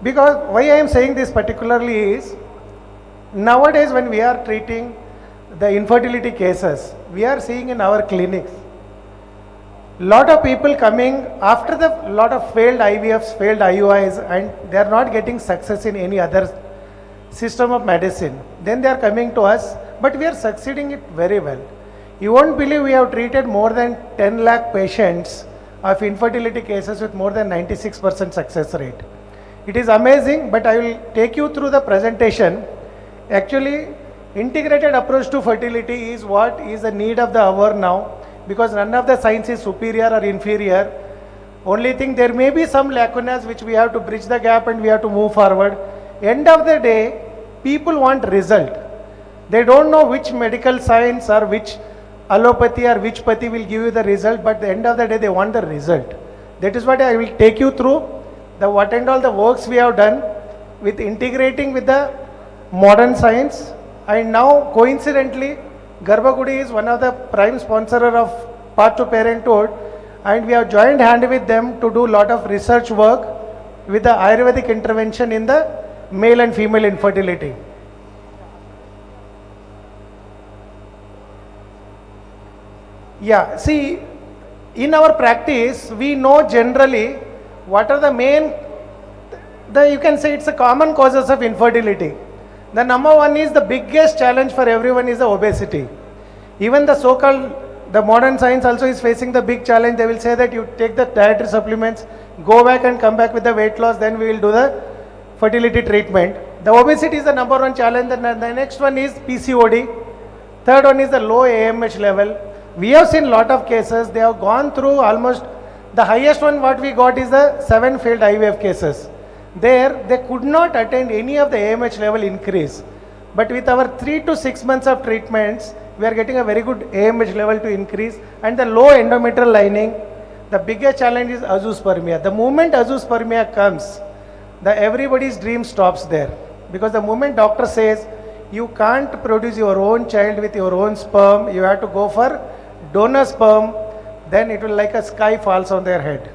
Because why I am saying this particularly is, nowadays when we are treating the infertility cases, we are seeing in our clinics, lot of people coming after the lot of failed IVFs, failed IUIs, and they are not getting success in any other system of medicine. Then they are coming to us, but we are succeeding it very well. You won't believe we have treated more than 10 lakh patients of infertility cases with more than 96% success rate. It is amazing, but I will take you through the presentation. Actually, integrated approach to fertility is what is the need of the hour now, because none of the science is superior or inferior. Only thing, there may be some lacunas which we have to bridge the gap and we have to move forward. End of the day, people want result. They don't know which medical science or which allopathy or which pathy will give you the result, but at the end of the day, they want the result. That is what I will take you through, the what and all the works we have done with integrating with the modern science. And now, coincidentally, Garbhagudi is one of the prime sponsors of Path to Parenthood, and we have joined hand with them to do a lot of research work with the Ayurvedic intervention in the male and female infertility. Yeah, see, in our practice, we know generally what are the main, you can say it's a common causes of infertility. The number one is the biggest challenge for everyone is the obesity. Even the so-called, the modern science also is facing the big challenge. They will say that you take the dietary supplements, go back and come back with the weight loss, then we will do the fertility treatment. The obesity is the number one challenge. The next one is PCOD. Third one is the low AMH level. We have seen lot of cases, they have gone through almost, the highest one what we got is the 7 failed IVF cases. There, they could not attain any of the AMH level increase. But with our 3 to 6 months of treatments, we are getting a very good AMH level to increase. And the low endometrial lining, the biggest challenge is azoospermia. The moment azoospermia comes, everybody's dream stops there. Because the moment doctor says, you can't produce your own child with your own sperm, you have to go for donor sperm, then it will like a sky falls on their head.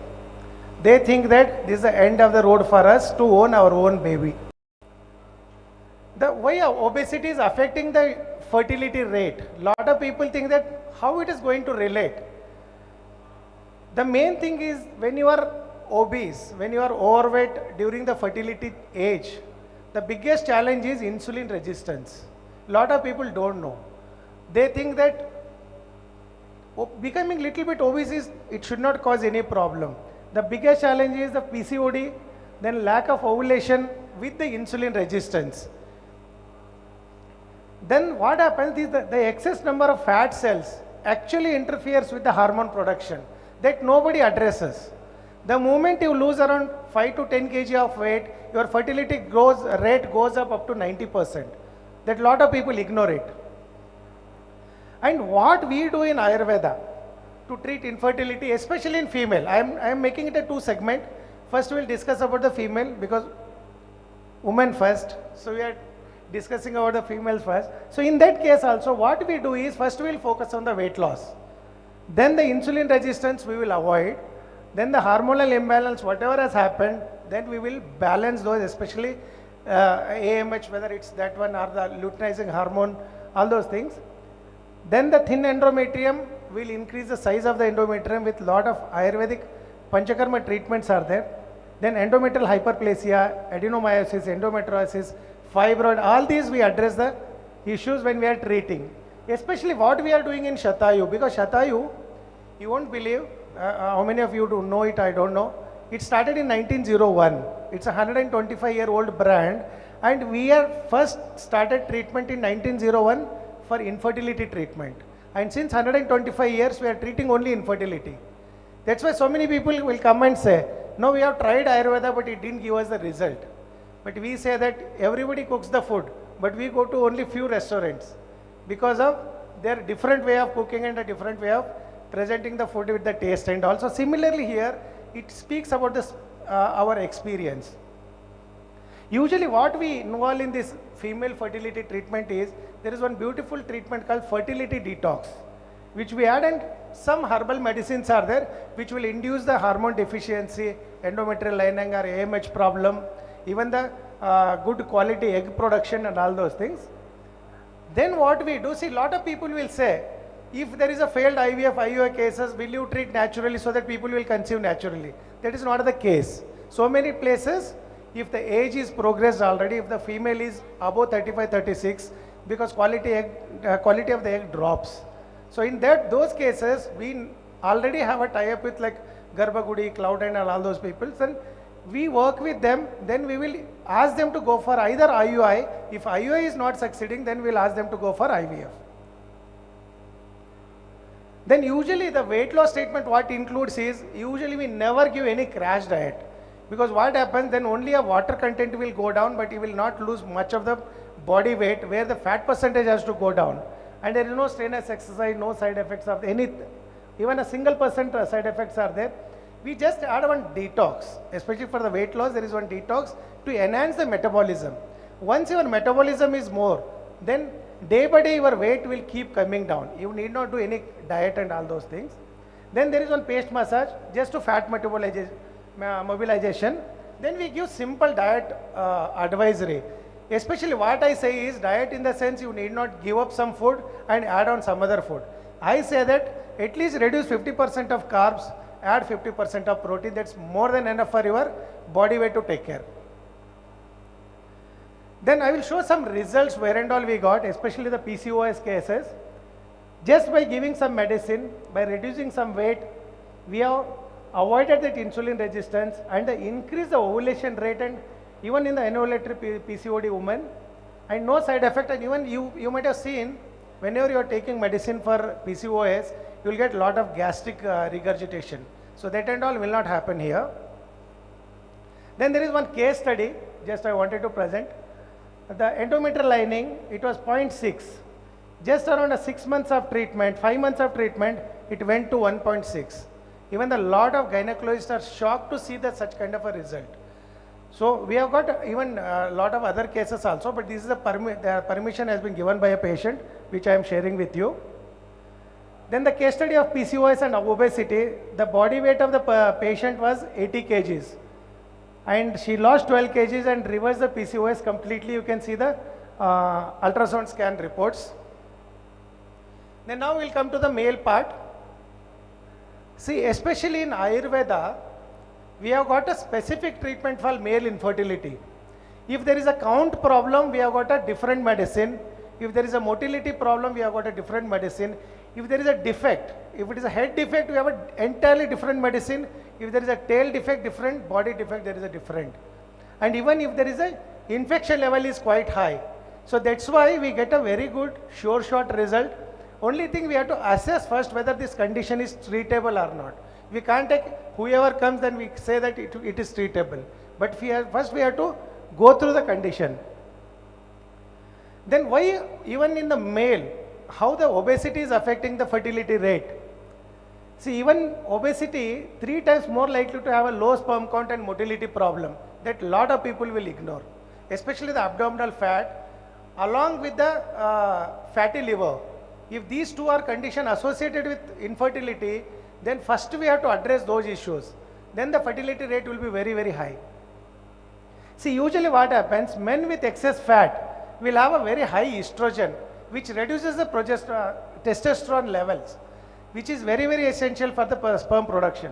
They think that this is the end of the road for us to own our own baby. The way obesity is affecting the fertility rate, lot of people think that how it is going to relate. The main thing is when you are obese, when you are overweight during the fertility age, the biggest challenge is insulin resistance. Lot of people don't know. They think that becoming little bit obese it should not cause any problem. The biggest challenge is the PCOD, then lack of ovulation with the insulin resistance. Then what happens is that the excess number of fat cells actually interferes with the hormone production that nobody addresses. The moment you lose around 5 to 10 kg of weight, your fertility rate goes up to 90%. That lot of people ignore it. And what we do in Ayurveda to treat infertility, especially in female, I am making it a 2 segment. First we will discuss about the female because women first. So we are discussing about the female first. So in that case also what we do is first we will focus on the weight loss. Then the insulin resistance we will avoid. Then the hormonal imbalance, whatever has happened, then we will balance those, especially AMH, whether it's that one or the luteinizing hormone, all those things. Then the thin endometrium will increase the size of the endometrium with lot of Ayurvedic Panchakarma treatments are there. Then endometrial hyperplasia, adenomyosis, endometriosis, fibroid, all these we address the issues when we are treating. Especially what we are doing in Shatayu, because Shatayu, you won't believe, how many of you do know it, I don't know. It started in 1901. It's a 125-year-old brand, and we are first started treatment in 1901 for infertility treatment. And since 125 years, we are treating only infertility. That's why so many people will come and say, no, we have tried Ayurveda, but it didn't give us the result. But we say that everybody cooks the food, but we go to only few restaurants because of their different way of cooking and a different way of presenting the food with the taste. And also similarly here, it speaks about this, our experience. Usually what we involve in this female fertility treatment is, there is one beautiful treatment called fertility detox, which we add, and some herbal medicines are there, which will induce the hormone deficiency, endometrial lining or AMH problem. even the good quality egg production and all those things. Then what we do, see, lot of people will say, if there is a failed IVF, IUI cases, will you treat naturally so that people will conceive naturally? That is not the case. So many places, if the age is progressed already, if the female is above 35, 36, because quality of the egg drops. So in those cases, we already have a tie-up with like Garbhagudi, Cloud and all those people. Then we work with them, then we will ask them to go for either IUI. If IUI is not succeeding, then we'll ask them to go for IVF. Then usually the weight loss treatment what includes is, usually we never give any crash diet. Because what happens, then only a water content will go down, but you will not lose much of the body weight, where the fat percentage has to go down. And there is no strenuous exercise, no side effects of any, even a single percent side effects are there. We just add one detox, especially for the weight loss, there is one detox to enhance the metabolism. Once your metabolism is more, then day by day your weight will keep coming down. You need not do any diet and all those things. Then there is one paste massage, just to fat mobilization. Then we give simple diet advisory. Especially what I say is diet in the sense you need not give up some food and add on some other food. I say that at least reduce 50% of carbs, add 50% of protein. That's more than enough for your body weight to take care. Then I will show some results where and all we got, especially the PCOS cases. Just by giving some medicine, by reducing some weight, we have avoided that insulin resistance and increase the ovulation rate, and even in the anovulatory PCOD women, and no side effect. And even you might have seen, whenever you are taking medicine for PCOS, you will get a lot of gastric regurgitation. So that and all will not happen here. Then there is one case study, just I wanted to present. The endometrial lining, it was 0.6. Just around 6 months of treatment, 5 months of treatment, it went to 1.6. Even a lot of gynecologists are shocked to see that such kind of a result. So we have got even a lot of other cases also, but this is the permission has been given by a patient, which I am sharing with you. Then the case study of PCOS and obesity, the body weight of the patient was 80 kgs. And she lost 12 kgs and reversed the PCOS completely. You can see the ultrasound scan reports. Then now we'll come to the male part. See, especially in Ayurveda, we have got a specific treatment for male infertility. If there is a count problem, we have got a different medicine. If there is a motility problem, we have got a different medicine. If there is a defect, if it is a head defect, we have an entirely different medicine. If there is a tail defect, different, body defect, there is a different. And even if there is a infection level is quite high. So that's why we get a very good sure shot result. Only thing we have to assess first whether this condition is treatable or not. We can't take whoever comes then we say that it is treatable. But first we have to go through the condition. Then why even in the male, how the obesity is affecting the fertility rate? See, even obesity 3 times more likely to have a low sperm count and motility problem that lot of people will ignore, especially the abdominal fat along with the fatty liver. If these two are conditions associated with infertility, then first we have to address those issues. Then the fertility rate will be very, very high. See, usually what happens, men with excess fat will have a very high estrogen, which reduces the testosterone levels, which is very, very essential for the sperm production.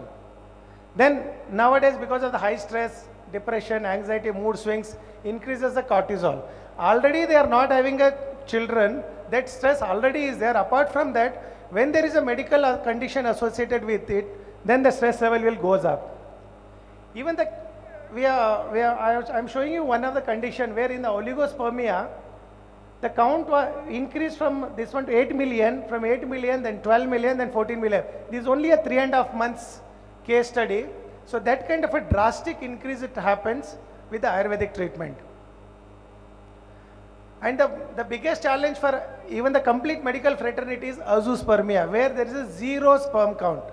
Then nowadays, because of the high stress, depression, anxiety, mood swings, increases the cortisol. Already they are not having children, that stress already is there. Apart from that, when there is a medical condition associated with it, then the stress level will goes up. Even I'm showing you one of the condition where in the oligospermia, the count increased from this one to 8 million, from 8 million, then 12 million, then 14 million. This is only a 3.5 months case study. So that kind of a drastic increase it happens with the Ayurvedic treatment. And the biggest challenge for even the complete medical fraternity is azoospermia, where there is a 0 sperm count.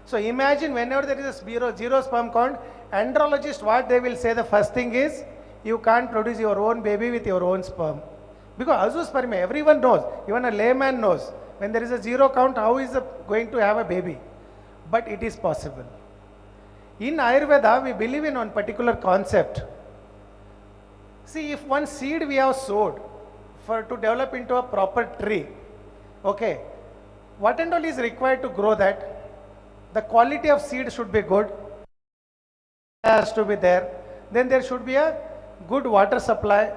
So imagine whenever there is a zero sperm count, andrologist what they will say the first thing is, you can't produce your own baby with your own sperm. Because azoospermia, everyone knows, even a layman knows, when there is a 0 count, how is going to have a baby? But it is possible. In Ayurveda, we believe in one particular concept. See, if one seed we have sowed to develop into a proper tree, okay, what and all is required to grow that? The quality of seed should be good, has to be there. Then there should be a good water supply,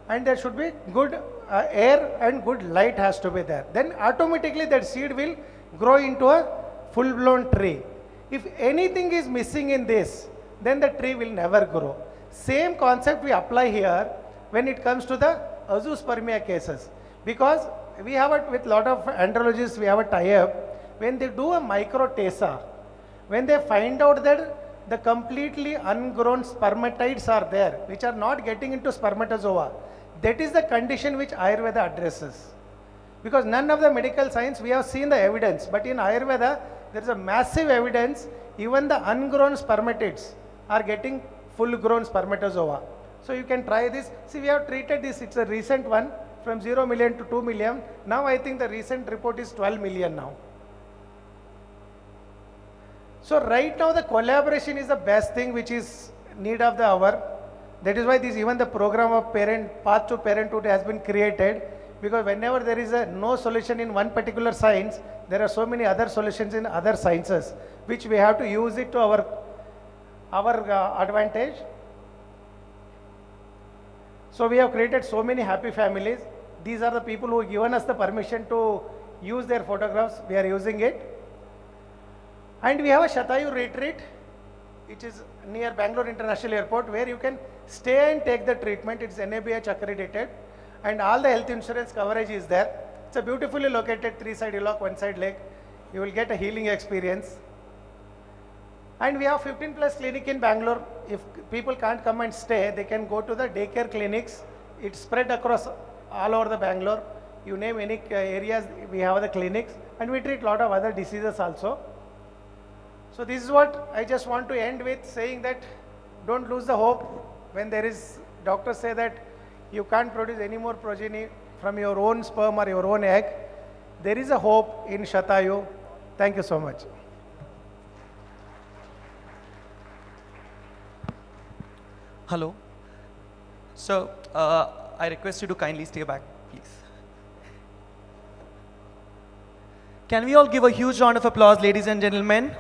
and there should be good air and good light has to be there. Then automatically that seed will grow into a full-blown tree. If anything is missing in this, then the tree will never grow. Same concept we apply here when it comes to the azoospermia cases, because we have with lot of andrologists, we have a tie-up. When they do a micro-TESA, when they find out that the completely ungrown spermatides are there, which are not getting into spermatozoa, that is the condition which Ayurveda addresses. Because none of the medical science, we have seen the evidence, but in Ayurveda, there is a massive evidence, even the ungrown spermatids are getting full-grown spermatozoa. So you can try this. See, we have treated this, it's a recent one, from 0 million to 2 million. Now I think the recent report is 12 million now. So right now the collaboration is the best thing which is need of the hour. That is why this, even the program of Path to Parenthood has been created, because whenever there is no solution in one particular science, there are so many other solutions in other sciences, which we have to use it to our advantage. So we have created so many happy families. These are the people who have given us the permission to use their photographs. We are using it. And we have a Shatayu retreat, which is near Bangalore International Airport, where you can stay and take the treatment. It's NABH accredited, and all the health insurance coverage is there. It's a beautifully located 3-side hillock, 1-side lake. You will get a healing experience. And we have 15+ clinic in Bangalore. If people can't come and stay, they can go to the daycare clinics. It's spread across all over the Bangalore. You name any areas, we have the clinics, and we treat a lot of other diseases also. So this is what I just want to end with, saying that don't lose the hope. When there is, doctors say that you can't produce any more progeny from your own sperm or your own egg, there is a hope in Shatayu. Thank you so much. Hello. So I request you to kindly stay back, please. Can we all give a huge round of applause, ladies and gentlemen?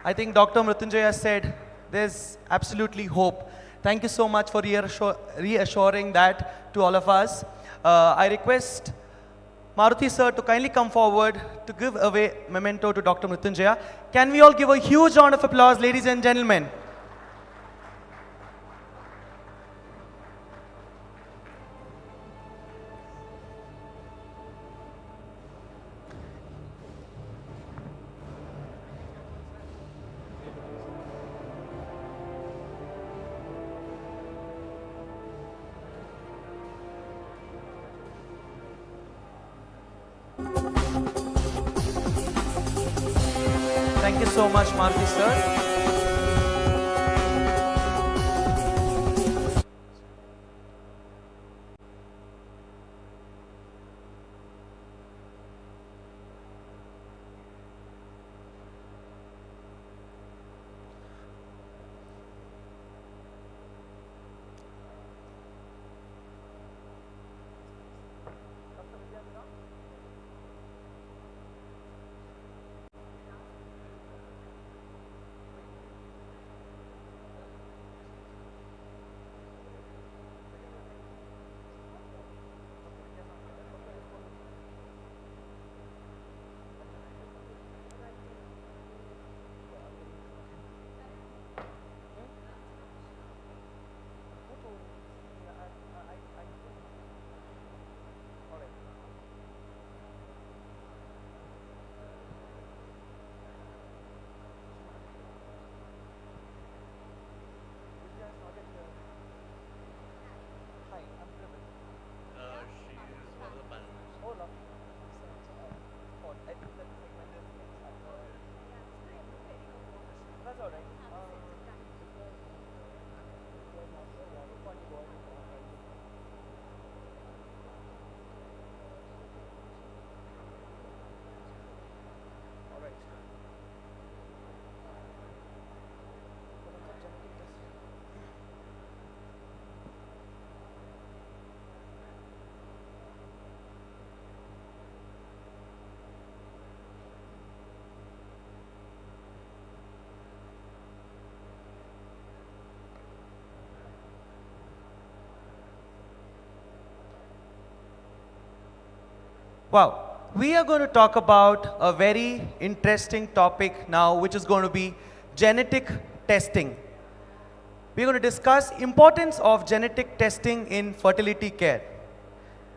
I think Dr. Mrityunjaya said there's absolutely hope. Thank you so much for reassuring that to all of us. I request Maruti sir to kindly come forward to give away memento to Dr. Mrityunjaya. Can we all give a huge round of applause, ladies and gentlemen? Thank you so much, Maruti sir. Wow. We are going to talk about a very interesting topic now, which is going to be genetic testing. We're going to discuss importance of genetic testing in fertility care.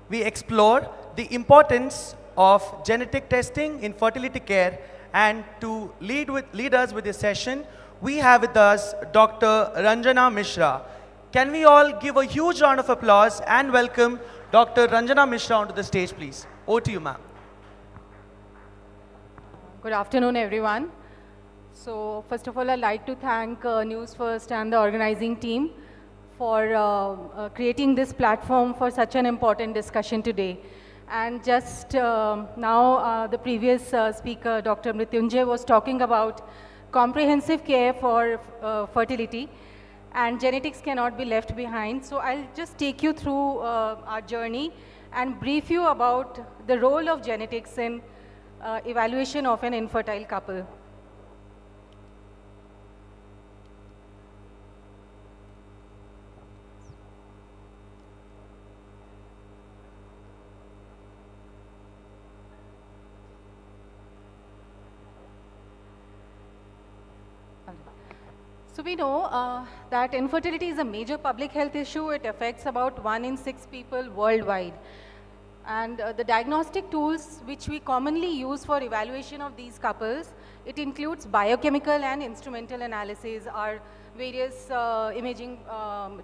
We explore the importance of genetic testing in fertility care, and to lead us with this session, we have with us Dr. Ranjana Mishra. Can we all give a huge round of applause and welcome Dr. Ranjana Mishra onto the stage, please. Over to you, ma'am. Good afternoon, everyone. So, first of all, I'd like to thank NewsFirst and the organizing team for creating this platform for such an important discussion today. And just now, the previous speaker, Dr. Mrityunjay, was talking about comprehensive care for fertility, and genetics cannot be left behind. So I'll just take you through our journey and brief you about the role of genetics in evaluation of an infertile couple. So we know that infertility is a major public health issue. It affects about 1 in 6 people worldwide. And the diagnostic tools which we commonly use for evaluation of these couples, it includes biochemical and instrumental analysis, our various imaging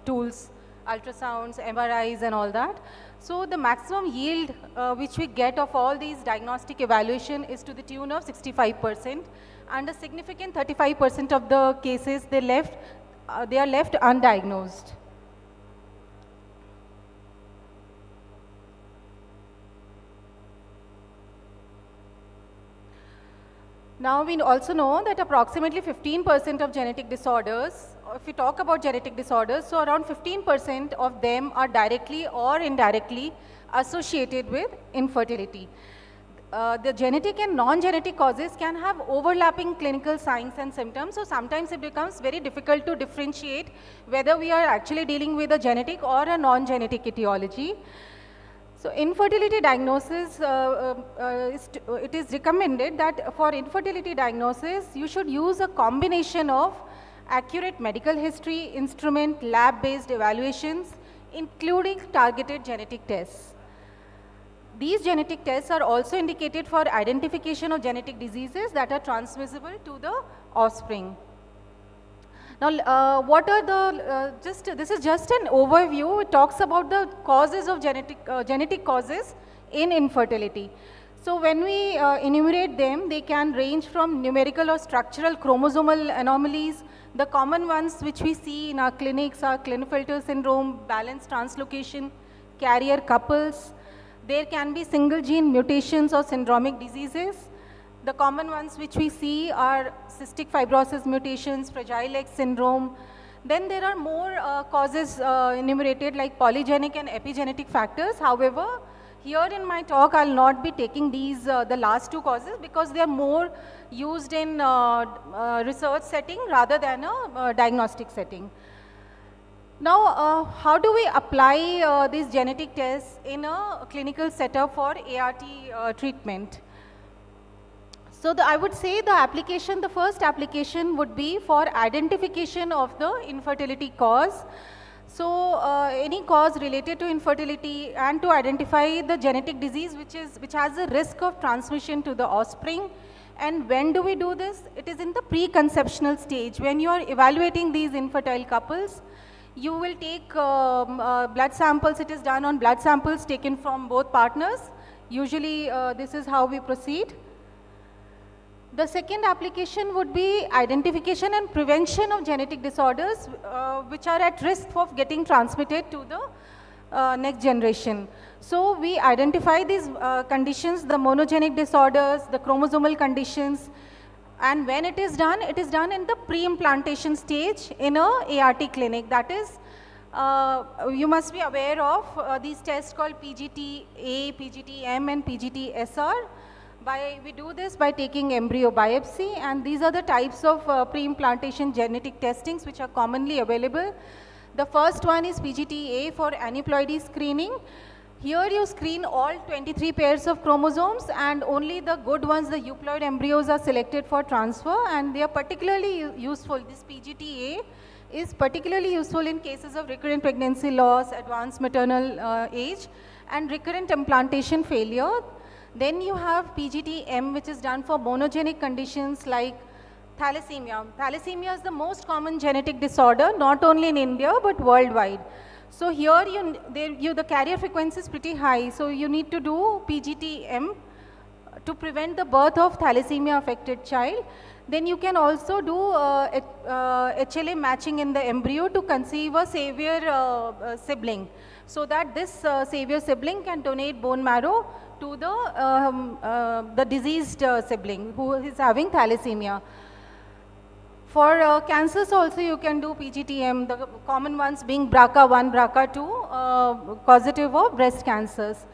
tools, ultrasounds, MRIs and all that. So the maximum yield which we get of all these diagnostic evaluation is to the tune of 65%. And a significant 35% of the cases they are left undiagnosed. Now we also know that approximately 15% of genetic disorders, if we talk about genetic disorders, so around 15% of them are directly or indirectly associated with infertility. The genetic and non-genetic causes can have overlapping clinical signs and symptoms, so sometimes it becomes very difficult to differentiate whether we are actually dealing with a genetic or a non-genetic etiology. So infertility diagnosis, it is recommended that for infertility diagnosis, you should use a combination of accurate medical history, instrument, lab-based evaluations, including targeted genetic tests. These genetic tests are also indicated for identification of genetic diseases that are transmissible to the offspring. Now, what are the, this is just an overview. It talks about the causes of genetic causes in infertility. So when we enumerate them, they can range from numerical or structural chromosomal anomalies. The common ones which we see in our clinics are Klinefelter syndrome, balanced translocation, carrier couples. There can be single gene mutations or syndromic diseases. The common ones which we see are cystic fibrosis mutations, Fragile X syndrome. Then there are more causes enumerated like polygenic and epigenetic factors. However, here in my talk, I'll not be taking these, the last two causes, because they are more used in research setting rather than a diagnostic setting. Now, how do we apply these genetic tests in a clinical setup for ART treatment? So I would say the first application would be for identification of the infertility cause. So any cause related to infertility, and to identify the genetic disease which has a risk of transmission to the offspring. And when do we do this? It is in the preconceptional stage. When you are evaluating these infertile couples, you will take blood samples. It is done on blood samples taken from both partners. Usually this is how we proceed. The second application would be identification and prevention of genetic disorders which are at risk of getting transmitted to the next generation. So we identify these conditions, the monogenic disorders, the chromosomal conditions, and when it is done in the pre-implantation stage in a ART clinic. That is, you must be aware of these tests called PGT-A, PGT-M and PGT-SR. We do this by taking embryo biopsy, and these are the types of pre-implantation genetic testings which are commonly available. The first one is PGT-A for aneuploidy screening. Here you screen all 23 pairs of chromosomes, and only the good ones, the euploid embryos, are selected for transfer, and they are particularly useful. This PGTA is particularly useful in cases of recurrent pregnancy loss, advanced maternal age, and recurrent implantation failure. Then you have PGT-M, which is done for monogenic conditions like thalassemia. Thalassemia is the most common genetic disorder, not only in India, but worldwide. So here the carrier frequency is pretty high, so you need to do PGT-M to prevent the birth of thalassemia affected child. Then you can also do HLA matching in the embryo to conceive a savior sibling, so that this savior sibling can donate bone marrow to the diseased sibling who is having thalassemia. For cancers also you can do PGT-M, the common ones being BRCA1, BRCA2, causative of breast cancers.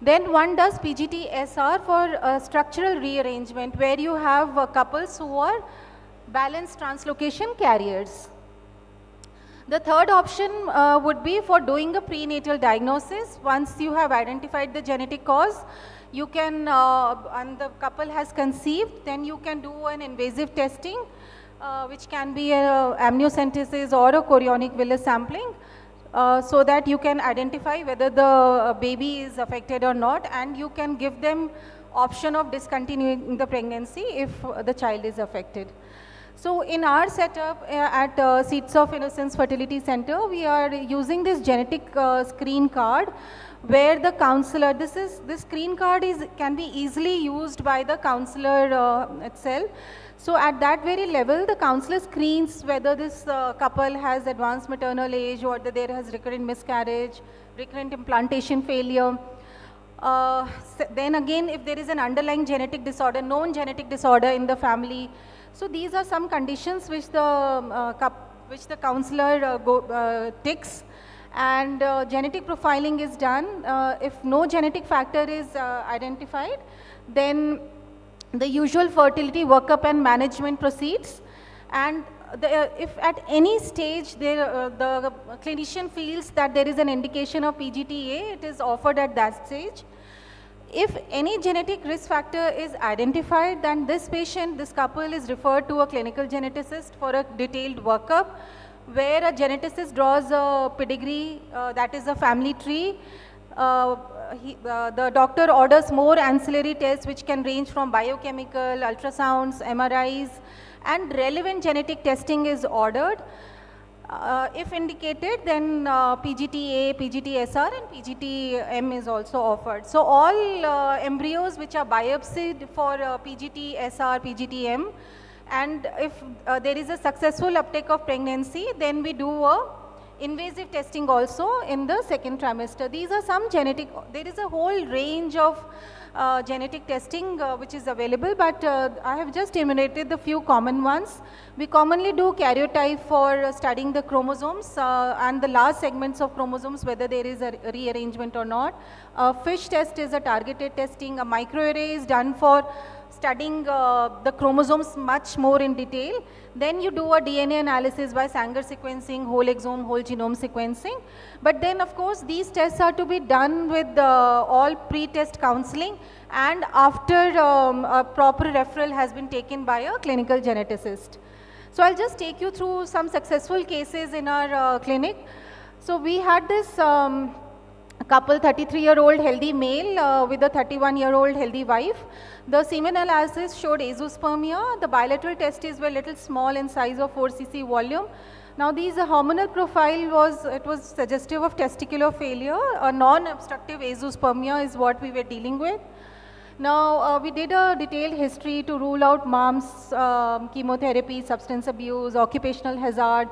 Then one does PGT-SR for structural rearrangement, where you have couples who are balanced translocation carriers. The third option would be for doing a prenatal diagnosis. Once you have identified the genetic cause, you can, and the couple has conceived, then you can do an invasive testing, which can be amniocentesis or a chorionic villus sampling, so that you can identify whether the baby is affected or not, and you can give them option of discontinuing the pregnancy if the child is affected. So in our setup at Seeds of Innocence Fertility Center, we are using this genetic screen card, where the counselor, this screen card can be easily used by the counselor itself. So at that very level, the counselor screens whether this couple has advanced maternal age, or whether there has recurrent miscarriage, recurrent implantation failure. Then again, if there is an underlying genetic disorder, known genetic disorder in the family. So these are some conditions which the counselor ticks, and genetic profiling is done. If no genetic factor is identified, then the usual fertility workup and management proceeds, and if at any stage the clinician feels that there is an indication of PGTA, it is offered at that stage. If any genetic risk factor is identified, then this couple is referred to a clinical geneticist for a detailed workup, where a geneticist draws a pedigree, that is a family tree. The doctor orders more ancillary tests, which can range from biochemical, ultrasounds, MRIs, and relevant genetic testing is ordered. If indicated, then PGT-A, PGT-SR, and PGT-M is also offered. So all embryos which are biopsied for PGT-SR, PGT-M, and if there is a successful uptake of pregnancy, then we do a invasive testing also in the second trimester. These are some genetic, there is a whole range of genetic testing which is available, but I have just enumerated the few common ones. We commonly do karyotype for studying the chromosomes and the last segments of chromosomes, whether there is a rearrangement or not. FISH test is a targeted testing. A microarray is done for studying the chromosomes much more in detail. Then you do a DNA analysis by Sanger sequencing, whole exome, whole genome sequencing. But then of course these tests are to be done with all pre-test counseling and after a proper referral has been taken by a clinical geneticist. So I'll just take you through some successful cases in our clinic. So we had this couple, 33-year-old healthy male with a 31-year-old healthy wife. The semen analysis showed azoospermia. The bilateral testes were little small in size of 4 cc volume. Now these hormonal profile was suggestive of testicular failure. A non-obstructive azoospermia is what we were dealing with. Now we did a detailed history to rule out mom's chemotherapy, substance abuse, occupational hazard.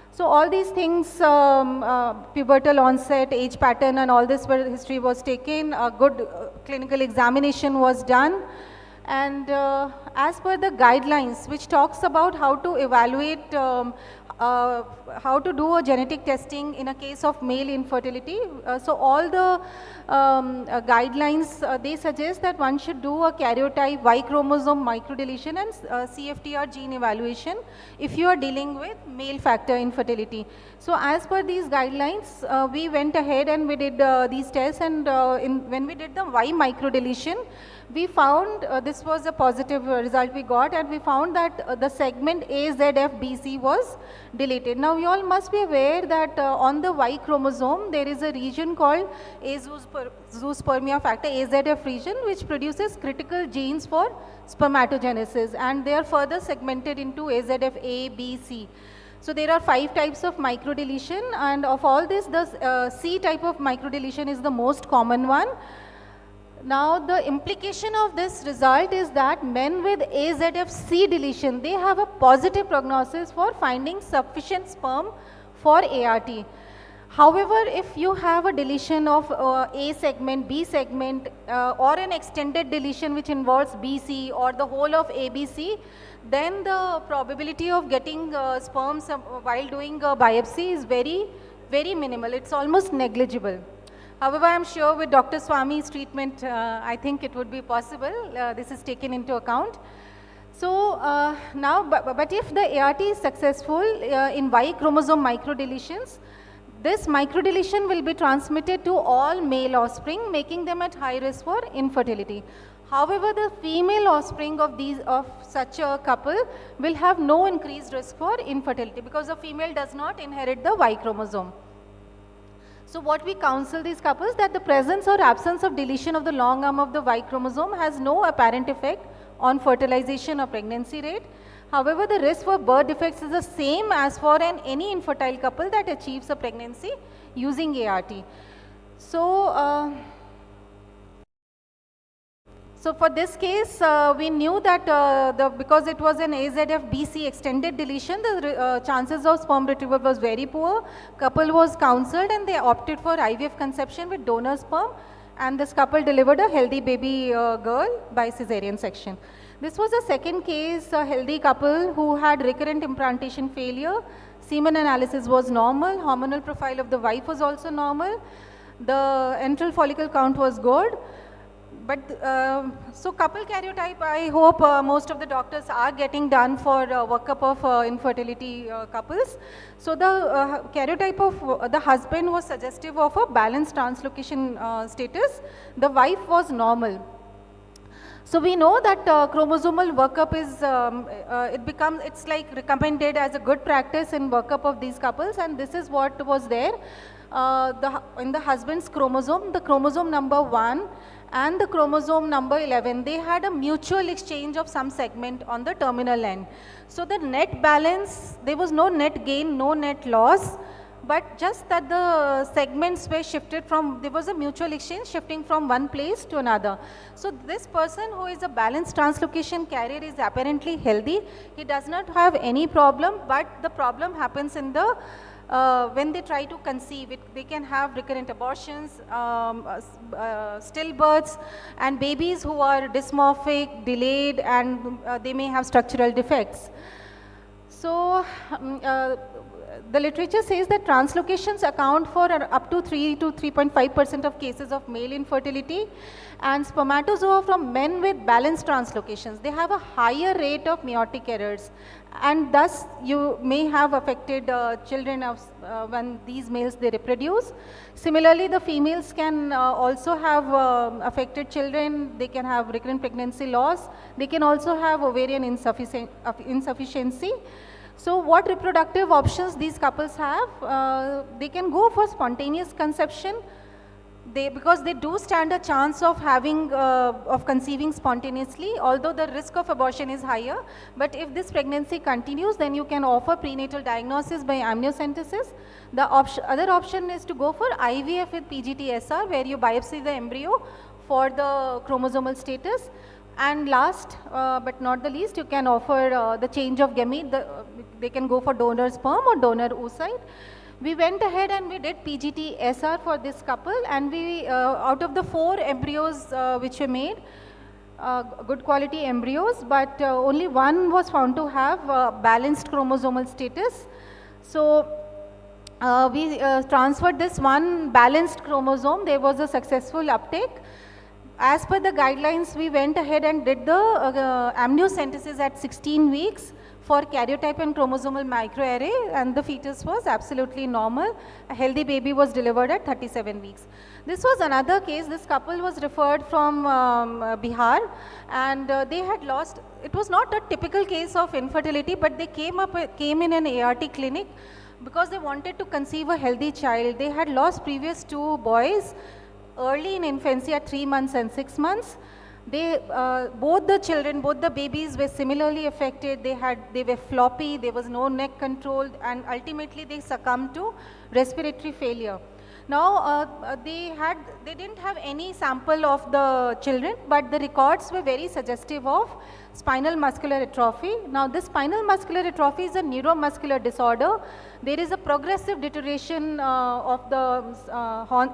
So all these things, pubertal onset, age pattern and all this history was taken, a good clinical examination was done, And as per the guidelines, which talks about how to evaluate, how to do a genetic testing in a case of male infertility. So all the guidelines, they suggest that one should do a karyotype, Y chromosome microdeletion and CFTR gene evaluation if you are dealing with male factor infertility. So as per these guidelines, we went ahead and we did these tests, and when we did the Y microdeletion, we found this was a positive result we got, and we found that the segment AZFBC was deleted. Now you all must be aware that on the Y chromosome there is a region called azoospermia factor, AZF region, which produces critical genes for spermatogenesis, and they are further segmented into AZF A, B, C. So there are 5 types of microdeletion, and of all this, the C type of microdeletion is the most common one. Now the implication of this result is that men with AZF-C deletion, they have a positive prognosis for finding sufficient sperm for ART. However, if you have a deletion of A segment, B segment, or an extended deletion which involves BC or the whole of ABC, then the probability of getting sperms while doing a biopsy is very, very minimal. It's almost negligible. However, I am sure with Dr. Swami's treatment, I think it would be possible. This is taken into account. So now, but if the ART is successful in Y chromosome microdeletions, this microdeletion will be transmitted to all male offspring, making them at high risk for infertility. However, the female offspring of such a couple will have no increased risk for infertility because the female does not inherit the Y chromosome. So what we counsel these couples, that the presence or absence of deletion of the long arm of the Y chromosome has no apparent effect on fertilization or pregnancy rate. However, the risk for birth defects is the same as for any infertile couple that achieves a pregnancy using ART. So, so for this case, we knew that because it was an AZF-BC extended deletion, the chances of sperm retrieval was very poor. Couple was counseled and they opted for IVF conception with donor sperm, and this couple delivered a healthy baby girl by cesarean section. This was a second case, a healthy couple who had recurrent implantation failure. Semen analysis was normal. Hormonal profile of the wife was also normal. The antral follicle count was good. But so couple karyotype, I hope most of the doctors are getting done for workup of infertility couples. So the karyotype of the husband was suggestive of a balanced translocation status. The wife was normal. So we know that chromosomal workup is, it's like recommended as a good practice in workup of these couples, and this is what was there. In the husband's chromosome, the chromosome number 1 and the chromosome number 11, they had a mutual exchange of some segment on the terminal end. So the net balance, there was no net gain, no net loss, but just that the segments were shifted from, there was a mutual exchange shifting from one place to another. So this person who is a balanced translocation carrier is apparently healthy. He does not have any problem, but the problem happens in the when they try to conceive, they can have recurrent abortions, stillbirths, and babies who are dysmorphic, delayed, and they may have structural defects. So the literature says that translocations account for up to 3 to 3.5% of cases of male infertility, and spermatozoa from men with balanced translocations, they have a higher rate of meiotic errors, and thus you may have affected children of, when these males they reproduce. Similarly, the females can also have affected children. They can have recurrent pregnancy loss. They can also have ovarian insufficiency. So what reproductive options these couples have? They can go for spontaneous conception. Because they do stand a chance of having, of conceiving spontaneously, although the risk of abortion is higher. But if this pregnancy continues, then you can offer prenatal diagnosis by amniocentesis. The other option is to go for IVF with PGT-SR, where you biopsy the embryo for the chromosomal status. And last but not the least, you can offer the change of gamete. They can go for donor sperm or donor oocyte. We went ahead and we did PGT-SR for this couple, and we, out of the 4 embryos which we made, good quality embryos, but only one was found to have balanced chromosomal status. So we transferred this one balanced chromosome. There was a successful uptake. As per the guidelines, we went ahead and did the amniocentesis at 16 weeks for karyotype and chromosomal microarray, and the fetus was absolutely normal. A healthy baby was delivered at 37 weeks. This was another case. This couple was referred from Bihar, and they had lost, it was not a typical case of infertility, but they came in an ART clinic because they wanted to conceive a healthy child. They had lost previous 2 boys early in infancy at 3 months and 6 months. They, both the children, both the babies were similarly affected. They were floppy, there was no neck control, and ultimately they succumbed to respiratory failure. Now, they didn't have any sample of the children, but the records were very suggestive of spinal muscular atrophy. Now, this spinal muscular atrophy is a neuromuscular disorder. There is a progressive deterioration of the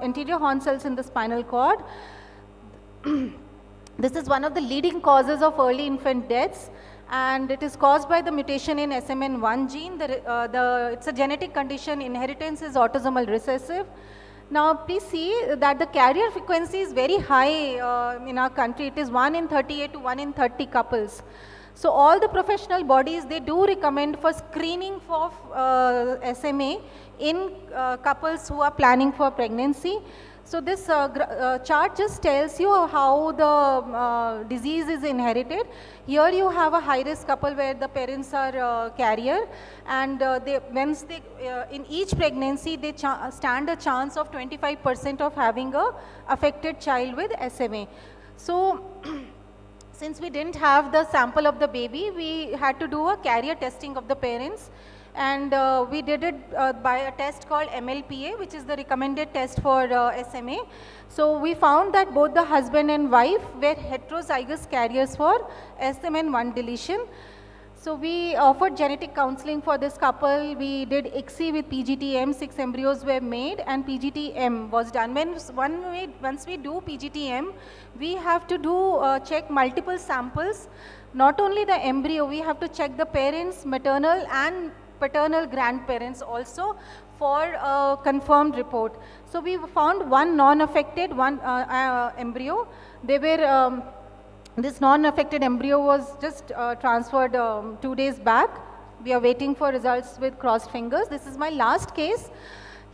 anterior horn cells in the spinal cord. This is one of the leading causes of early infant deaths, and it is caused by the mutation in SMN1 gene. It's a genetic condition. Inheritance is autosomal recessive. Now, please see that the carrier frequency is very high in our country. It is 1 in 38 to 1 in 30 couples. So, all the professional bodies, they do recommend for screening for SMA in couples who are planning for pregnancy. So, this chart just tells you how the disease is inherited. Here you have a high-risk couple where the parents are carrier, and in each pregnancy they stand a chance of 25% of having a affected child with SMA. So, since we didn't have the sample of the baby, we had to do a carrier testing of the parents. And we did it by a test called MLPA, which is the recommended test for SMA. So we found that both the husband and wife were heterozygous carriers for SMN1 deletion. So we offered genetic counseling for this couple. We did ICSI with PGTM, 6 embryos were made, and PGTM was done. Once we do PGTM, we have to check multiple samples. Not only the embryo, we have to check the parents, maternal and paternal grandparents also for a confirmed report. So we found one non-affected, one embryo. This non-affected embryo was just transferred 2 days back. We are waiting for results with crossed fingers. This is my last case.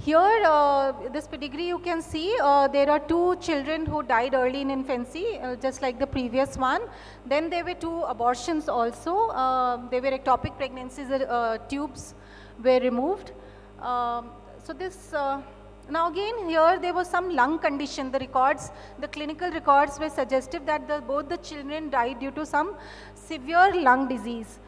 Here, this pedigree you can see, there are 2 children who died early in infancy, just like the previous one. Then there were 2 abortions also. There were ectopic pregnancies, tubes were removed. So this, now again here there was some lung condition. The records, the clinical records were suggestive that both the children died due to some severe lung disease.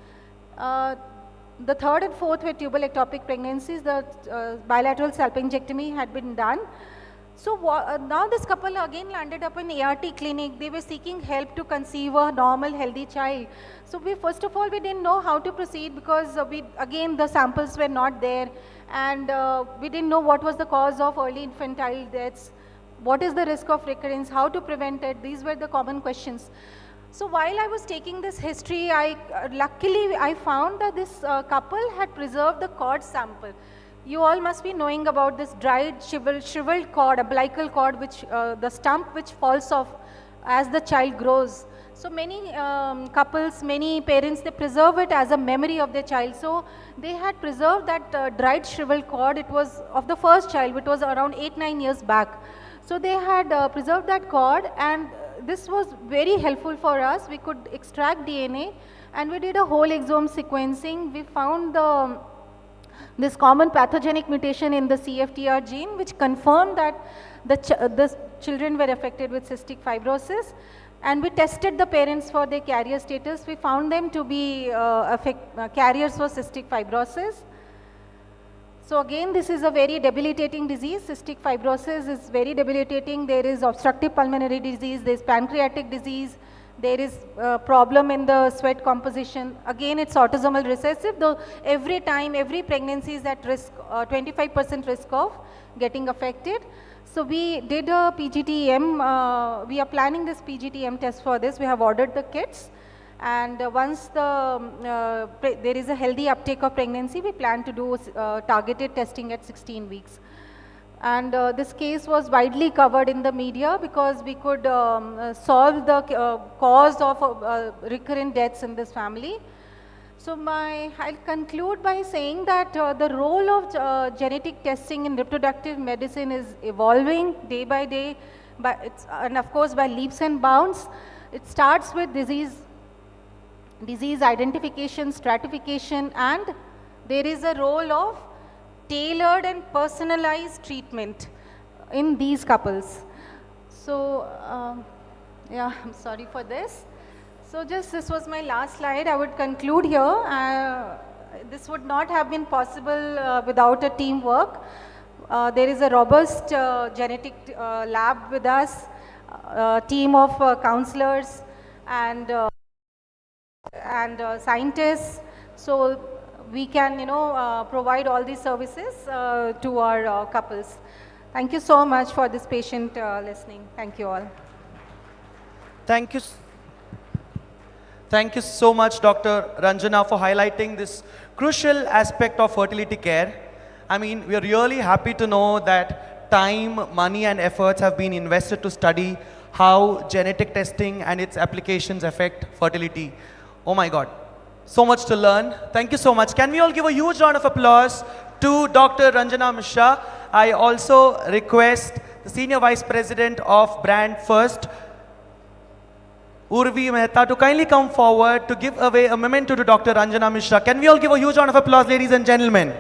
The 3rd and 4th were tubal ectopic pregnancies. The bilateral salpingectomy had been done. So now this couple again landed up in ART clinic. They were seeking help to conceive a normal, healthy child. So first of all, we didn't know how to proceed because again the samples were not there, and we didn't know what was the cause of early infantile deaths, what is the risk of recurrence, how to prevent it. These were the common questions. So while I was taking this history, luckily I found that this couple had preserved the cord sample. You all must be knowing about this dried shriveled cord, umbilical cord, which the stump which falls off as the child grows. So many couples, many parents, they preserve it as a memory of their child. So they had preserved that dried shriveled cord. It was of the first child, which was around 8-9 years back. So they had preserved that cord, and this was very helpful for us. We could extract DNA, and we did a whole exome sequencing. We found this common pathogenic mutation in the CFTR gene, which confirmed that the children were affected with cystic fibrosis. And we tested the parents for their carrier status. We found them to be carriers for cystic fibrosis. So again, this is a very debilitating disease. Cystic fibrosis is very debilitating. There is obstructive pulmonary disease, there is pancreatic disease, There is a problem in the sweat composition. Again, it's autosomal recessive, though every time, every pregnancy is at risk, 25% risk of getting affected. So we did a PGT-M, we are planning this PGT-M test for this. We have ordered the kits, and once there is a healthy uptake of pregnancy, we plan to do targeted testing at 16 weeks. And this case was widely covered in the media because we could solve the cause of recurrent deaths in this family. So I'll conclude by saying that the role of genetic testing in reproductive medicine is evolving day by day, and of course by leaps and bounds. It starts with disease identification, stratification, and there is a role of tailored and personalized treatment in these couples. So yeah, I'm sorry for this. So this was my last slide. I would conclude here. This would not have been possible without a teamwork. There is a robust genetic lab with us, a team of counselors and scientists. So we can, provide all these services to our couples. Thank you so much for this patient listening. Thank you all. Thank you. Thank you so much, Dr. Ranjana, for highlighting this crucial aspect of fertility care. I mean, we are really happy to know that time, money, and efforts have been invested to study how genetic testing and its applications affect fertility. Oh my God, so much to learn. Thank you so much. Can we all give a huge round of applause to Dr. Ranjana Mishra? I also request the Senior Vice President of Brand First, Urvi Mehta, to kindly come forward to give away a memento to Dr. Ranjana Mishra. Can we all give a huge round of applause, ladies and gentlemen?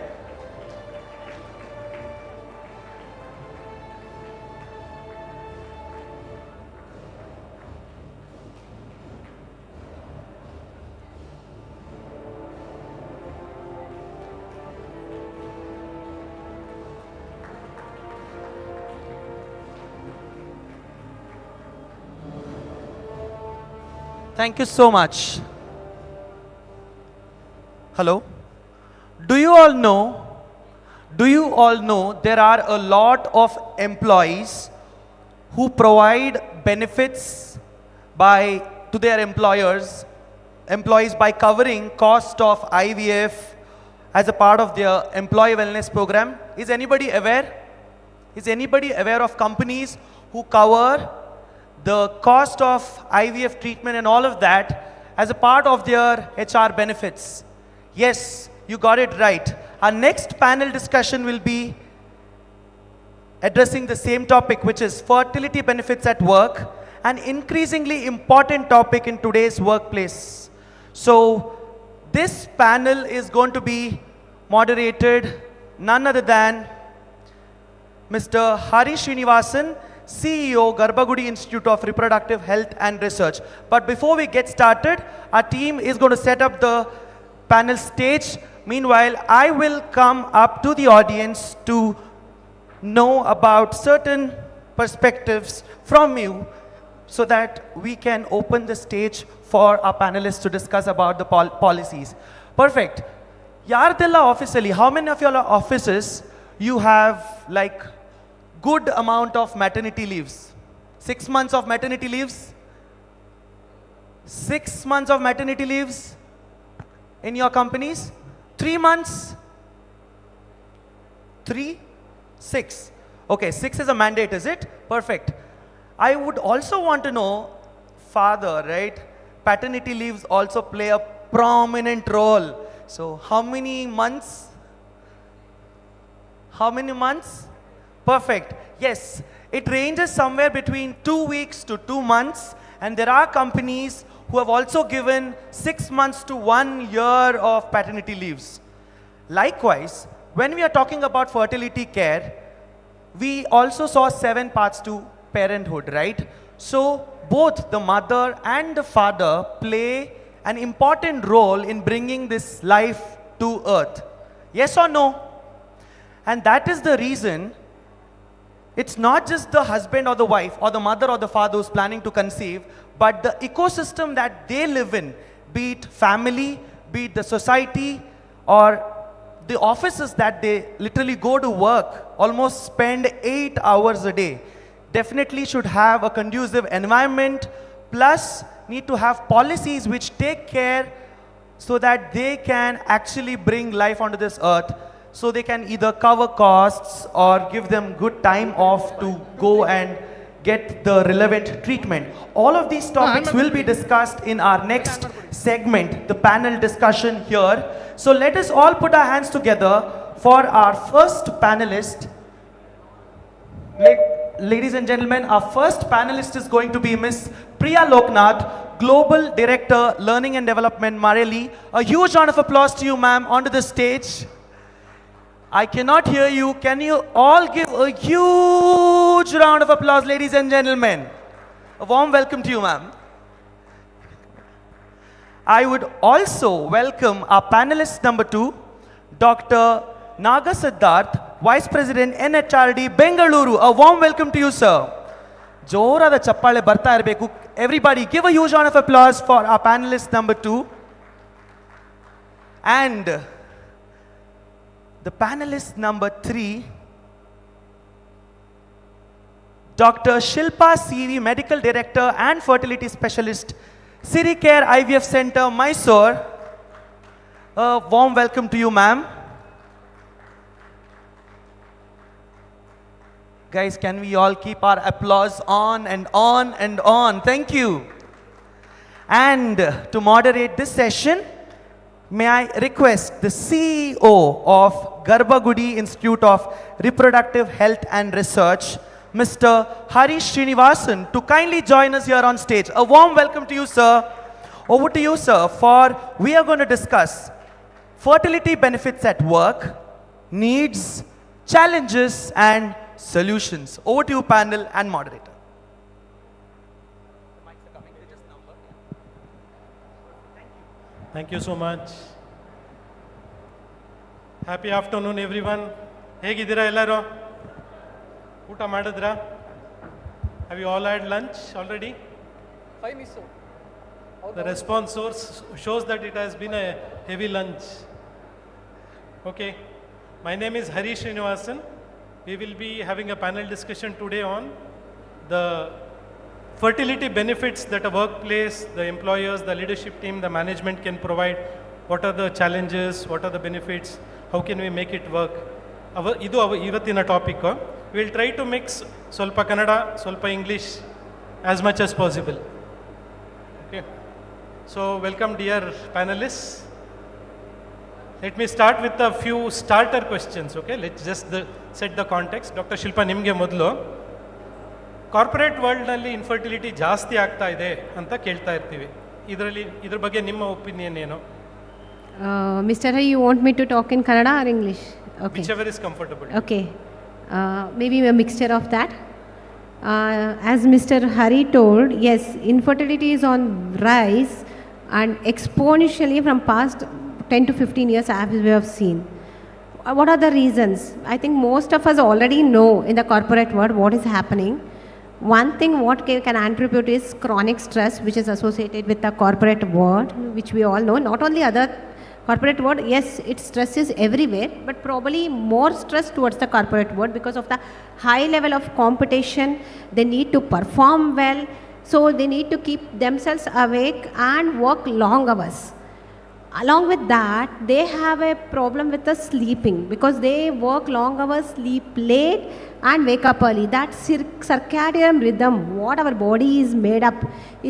Thank you so much. Hello? Do you all know there are a lot of employees who provide benefits to their employees by covering cost of IVF as a part of their employee wellness program? Is anybody aware? Is anybody aware of companies who cover the cost of IVF treatment and all of that as a part of their HR benefits? Yes, you got it right. Our next panel discussion will be addressing the same topic, which is fertility benefits at work, an increasingly important topic in today's workplace. So this panel is going to be moderated none other than Mr. Hari Srinivasan, CEO, Garbhagudi Institute of Reproductive Health and Research. But before we get started, our team is going to set up the panel stage. Meanwhile, I will come up to the audience to know about certain perspectives from you so that we can open the stage for our panelists to discuss about the policies. Perfect. Yardella officially, how many of your offices you have like good amount of maternity leaves? 6 months of maternity leaves? 6 months of maternity leaves in your companies? 3 months? 3? 6. Okay, 6 is a mandate, is it? Perfect. I would also want to know, father, right? Paternity leaves also play a prominent role. So how many months? How many months? Perfect. Yes, it ranges somewhere between 2 weeks to 2 months, and there are companies who have also given 6 months to 1 year of paternity leaves. Likewise, when we are talking about fertility care, we also saw 7 parts to parenthood, right? So both the mother and the father play an important role in bringing this life to earth. Yes or no? And that is the reason it's not just the husband or the wife or the mother or the father who's planning to conceive, but the ecosystem that they live in, be it family, be it the society, or the offices that they literally go to work, almost spend 8 hours a day, definitely should have a conducive environment, plus need to have policies which take care so that they can actually bring life onto this earth, so they can either cover costs or give them good time off to go and get the relevant treatment. All of these topics will be discussed in our next segment, the panel discussion here. So let us all put our hands together for our first panelist. Ladies and gentlemen, our first panelist is going to be Miss Priya Loknath, Global Director, Learning and Development, Marelli. A huge round of applause to you, ma'am, onto the stage. I cannot hear you. Can you all give a huge round of applause, ladies and gentlemen? A warm welcome to you, ma'am. I would also welcome our panelist number 2, Dr. Naga Siddharth, Vice President, NHRD, Bengaluru. A warm welcome to you, sir. Jorada chappale barta irbeku. Everybody, give a huge round of applause for our panelist number 2. And the panelist number 3, Dr. Shilpa CV, Medical Director and Fertility Specialist, Siricare IVF Center, Mysore. A warm welcome to you, ma'am. Guys, can we all keep our applause on and on and on? Thank you. And to moderate this session, may I request the CEO of Garbhagudi Institute of Reproductive Health and Research, Mr. Harish Srinivasan, to kindly join us here on stage. A warm welcome to you, sir. Over to you, sir, for we are going to discuss fertility benefits at work, needs, challenges, and solutions. Over to you, panel and moderator. Thank you so much. Happy afternoon, everyone. Hegidira ellaru? Uta madidra? Have you all had lunch already? 5 minutes. The response source shows that it has been a heavy lunch. Okay. My name is Harish Srinivasan. We will be having a panel discussion today on the fertility benefits that a workplace, the employers, the leadership team, the management can provide. What are the challenges? What are the benefits? How can we make it work? Idu ivattina topic. We will try to mix solpa Kannada, solpa English as much as possible. Okay. So welcome, dear panelists. Let me start with a few starter questions. Okay, let's just set the context. Dr. Shilpa, nimge modlu corporate ವರ್ಲ್ಡ್ನಲ್ಲಿ infertility ಜಾಸ್ತಿ ಆಗ್ತಾ ಇದೆ ಅಂತ ಕೇಳ್ತಾ ಇರ್ತೀವಿ. ಇದ್ರ ಬಗ್ಗೆ ನಿಮ್ಮ ಒಪಿನಿಯನ್ ಏನು? Mr. Hari, you want me to talk in Kannada or English? Okay. Whichever is comfortable. Okay. Maybe a mixture of that. As Mr. Hari told, yes, infertility is on rise and exponentially from past 10 to 15 years as we have seen. What are the reasons? I think most of us already know in the corporate world what is happening. One thing what can attribute is chronic stress, which is associated with the corporate world, which we all know. Not only other corporate world, yes, its stress is everywhere, but probably more stress towards the corporate world because of the high level of competition. They need to perform well, so they need to keep themselves awake and work long hours. Along with that, they have a problem with the sleeping because they work long hours, sleep late and wake up early. That circadian rhythm, what our body is made up,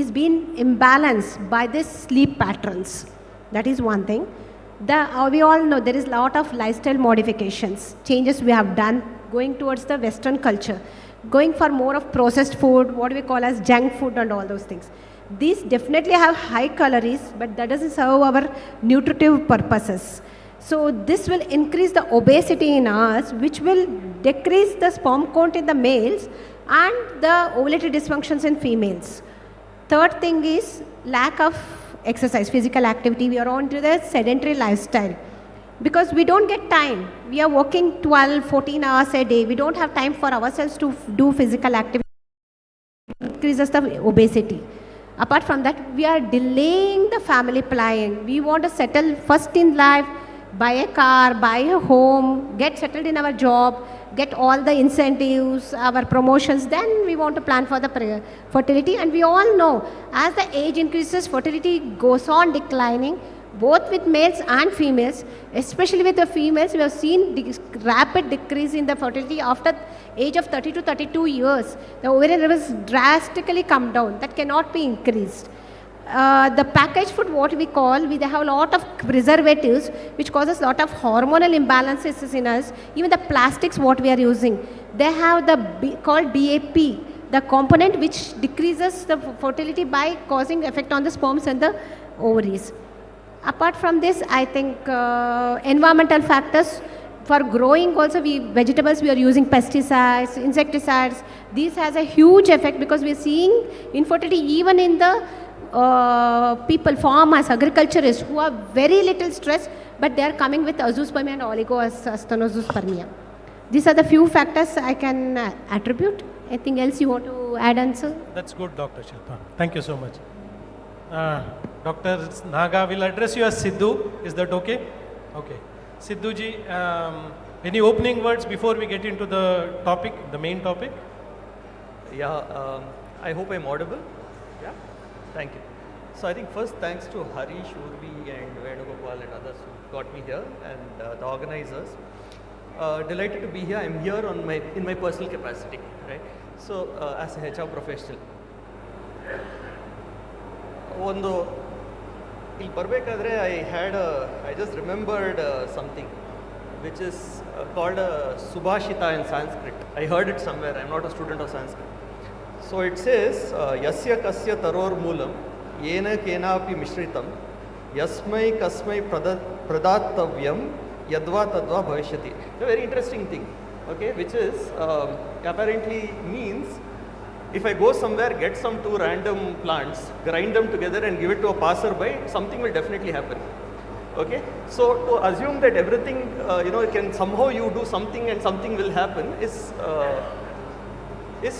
is being imbalanced by these sleep patterns. That is one thing. We all know there is a lot of lifestyle modifications, changes we have done going towards the Western culture, going for more of processed food, what we call as junk food and all those things. These definitely have high calories, but that doesn't serve our nutritive purposes. So this will increase the obesity in us, which will decrease the sperm count in the males and the ovulatory dysfunctions in females. Third thing is lack of exercise, physical activity. We are on to the sedentary lifestyle. because we don't get time. We are working 12, 14 hours a day. We don't have time for ourselves to do physical activity. Increases the obesity. Apart from that, we are delaying the family planning. We want to settle first in life, buy a car, buy a home, get settled in our job, get all the incentives, our promotions, then we want to plan for the fertility. And we all know, as the age increases, fertility goes on declining, both with males and females. Especially with the females, we have seen rapid decrease in the fertility after age of 30 to 32 years. The ovarian levels drastically come down. That cannot be increased. The packaged food, what we call, they have a lot of preservatives which causes a lot of hormonal imbalances in us. Even the plastics what we are using, they have called BAP, the component which decreases the fertility by causing effect on the sperms and the ovaries. Apart from this, I think environmental factors. For growing also, vegetables we are using pesticides, insecticides. This has a huge effect because we are seeing infertility even in the people, farmers, agriculturists who are very little stressed, but they are coming with azoospermia and oligoastenospermia. These are the few factors I can attribute. Anything else you want to add, answer? That's good, Dr. Shilpa. Thank you so much. Dr. Naga will address you as Sidhu. Is that okay? Okay. Sidhu ji, any opening words before we get into the topic, the main topic? Yeah, I hope I'm audible. Yeah, thank you. So I think first thanks to Hari, Shurvi and Venugopal and others who got me here, and the organizers. Delighted to be here. I'm here in my personal capacity, right? So as a HR professional. I just remembered something which is called a Subhashita in Sanskrit. I heard it somewhere. I'm not a student of Sanskrit. So it says, Yasya kasya taror moolam, yena kenapi mishritam, yasmai kasmai pradattavyam, yadva tadva bhavishyati. It's a very interesting thing, okay, which is apparently means if I go somewhere, get some two random plants, grind them together and give it to a passerby, something will definitely happen. Okay, so to assume that everything, can somehow you do something and something will happen is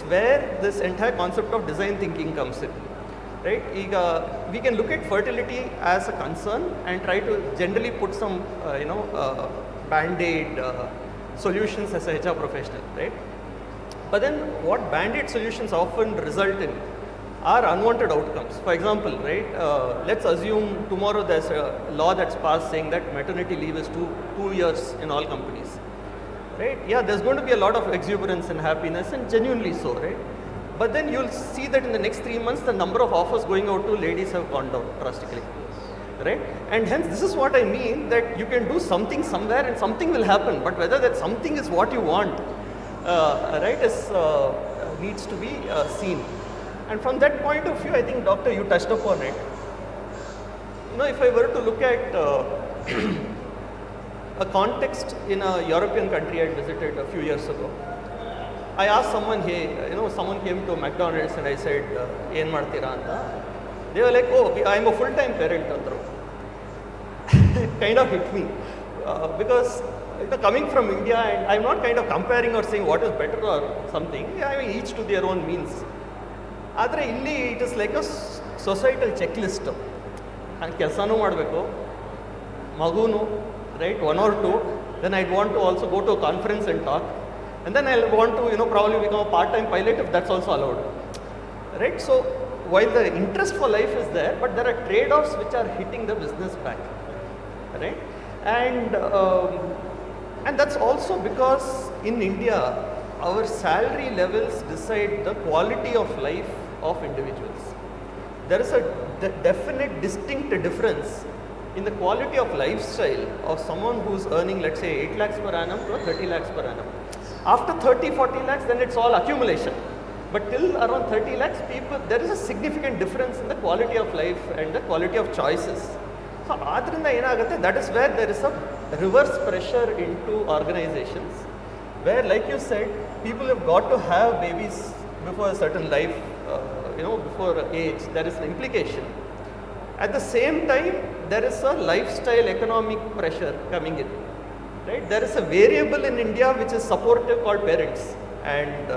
where this entire concept of design thinking comes in, right? We can look at fertility as a concern and try to generally put some, band-aid solutions as a HR professional, right? But then what band-aid solutions often result in are unwanted outcomes. For example, right, let's assume tomorrow there's a law that's passed saying that maternity leave is two years in all companies, right? Yeah, there's going to be a lot of exuberance and happiness, and genuinely so, right? But then you'll see that in the next 3 months, the number of offers going out to ladies have gone down drastically, right? And hence, this is what I mean, that you can do something somewhere and something will happen, but whether that something is what you want, right, needs to be seen. And from that point of view, I think, Doctor, you touched upon it. If I were to look at a context in a European country I visited a few years ago, I asked someone, hey, someone came to McDonald's and I said, "Yen martira anta?" They were like, "Oh, I'm a full-time parent." It kind of hit me because coming from India, and I'm not kind of comparing or saying what is better or something. I mean, each to their own means. Adre illi, it is like a societal checklist. And kelsanu madbeko, magunu, right, 1 or 2. Then I'd want to also go to a conference and talk. And then I'll want to, probably become a part-time pilot if that's also allowed. Right? So while the interest for life is there, but there are trade-offs which are hitting the business back. Right? And that's also because in India, our salary levels decide the quality of life of individuals. There is a definite, distinct difference in the quality of lifestyle of someone who's earning, let's say, 8 lakhs per annum to 30 lakhs per annum. After 30, 40 lakhs, then it's all accumulation. But till around 30 lakhs, there is a significant difference in the quality of life and the quality of choices. So, that is where there is a reverse pressure into organizations, where, like you said, people have got to have babies before a certain before age. There is an implication. At the same time, there is a lifestyle economic pressure coming in, right? There is a variable in India which is supportive called parents and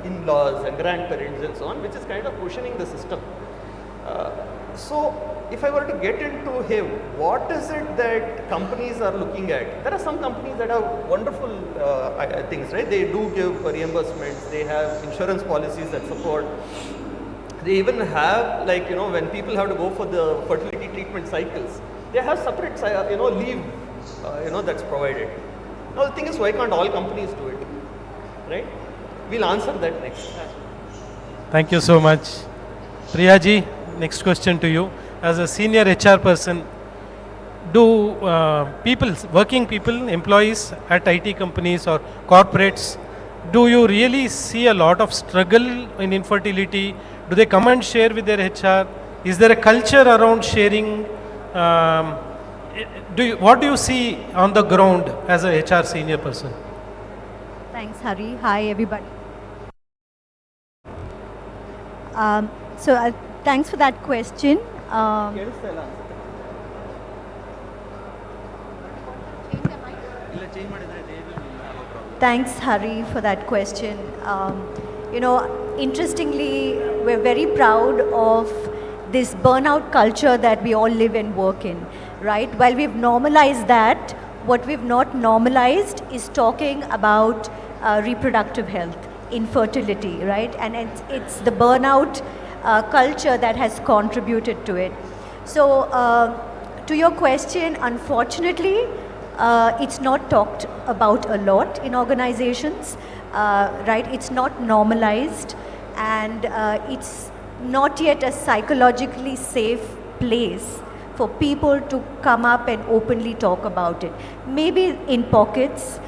in-laws and grandparents and so on, which is kind of cushioning the system. So if I were to get into, hey, what is it that companies are looking at? There are some companies that have wonderful things, right? They do give reimbursements, they have insurance policies that support. They even have, like, when people have to go for the fertility treatment cycles, they have separate, leave, that's provided. Now the thing is, why can't all companies do it, right? We'll answer that next. Thank you so much. Priyaji, next question to you. As a senior HR person, do working people, employees at IT companies or corporates, do you really see a lot of struggle in infertility? Do they come and share with their HR? Is there a culture around sharing? What do you see on the ground as a HR senior person? Thanks, Hari. Hi, everybody. Thanks for that question. Thanks, Hari, for that question. Interestingly, we're very proud of this burnout culture that we all live and work in, right? While we've normalized that, what we've not normalized is talking about reproductive health, infertility, right? And it's the burnout culture that has contributed to it. So, to your question, unfortunately, it's not talked about a lot in organizations, right? It's not normalized, and it's not yet a psychologically safe place for people to come up and openly talk about it. Maybe in pockets.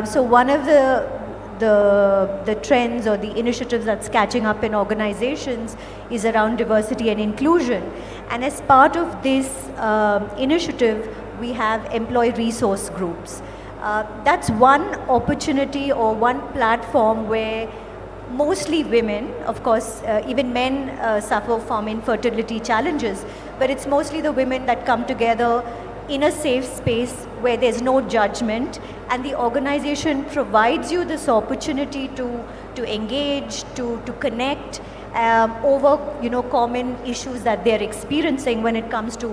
So one of the trends or the initiatives that's catching up in organizations is around diversity and inclusion. And as part of this initiative, we have employee resource groups. That's one opportunity or one platform where mostly women, of course, even men suffer from infertility challenges, but it's mostly the women that come together in a safe space where there's no judgment, and the organization provides you this opportunity to engage, to connect over common issues that they're experiencing when it comes to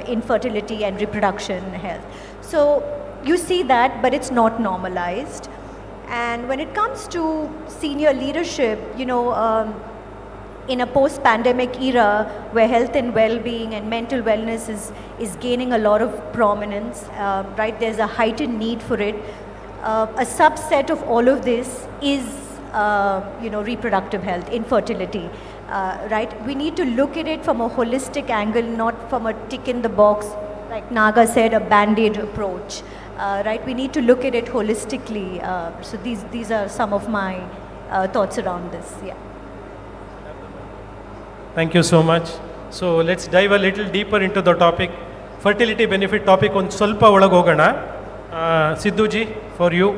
infertility and reproduction health. So you see that, but it's not normalized. And when it comes to senior leadership, in a post-pandemic era where health and well-being and mental wellness is gaining a lot of prominence, right? There's a heightened need for it. A subset of all of this is, reproductive health, infertility, right? We need to look at it from a holistic angle, not from a tick in the box, like Naga said, a band-aid approach. Right, we need to look at it holistically. So these are some of my thoughts around this. Yeah. Thank you so much. So let's dive a little deeper into the topic. Fertility benefit topic on ಸ್ವಲ್ಪ ಒಳಗೆ ಹೋಗೋಣ. Sidhuji, for you.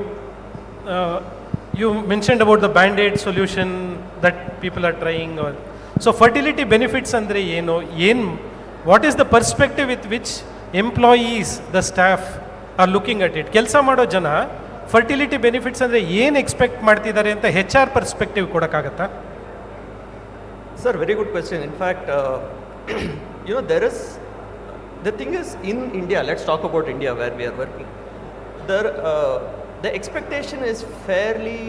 You mentioned about the band-aid solution that people are trying. So fertility benefits andre ಏನು? What is the perspective with which employees, the staff are looking at it? ಕೆಲಸ ಮಾಡೋ ಜನ fertility benefits ಅಂದರೆ ಏನು expect ಮಾಡ್ತಿದ್ದಾರೆ ಅಂತ HR perspective ಕೊಡೋಕ್ಕಾಗತ್ತಾ? Sir, very good question. In fact, there is, the thing is, in India, let's talk about India where we are working. The expectation is fairly,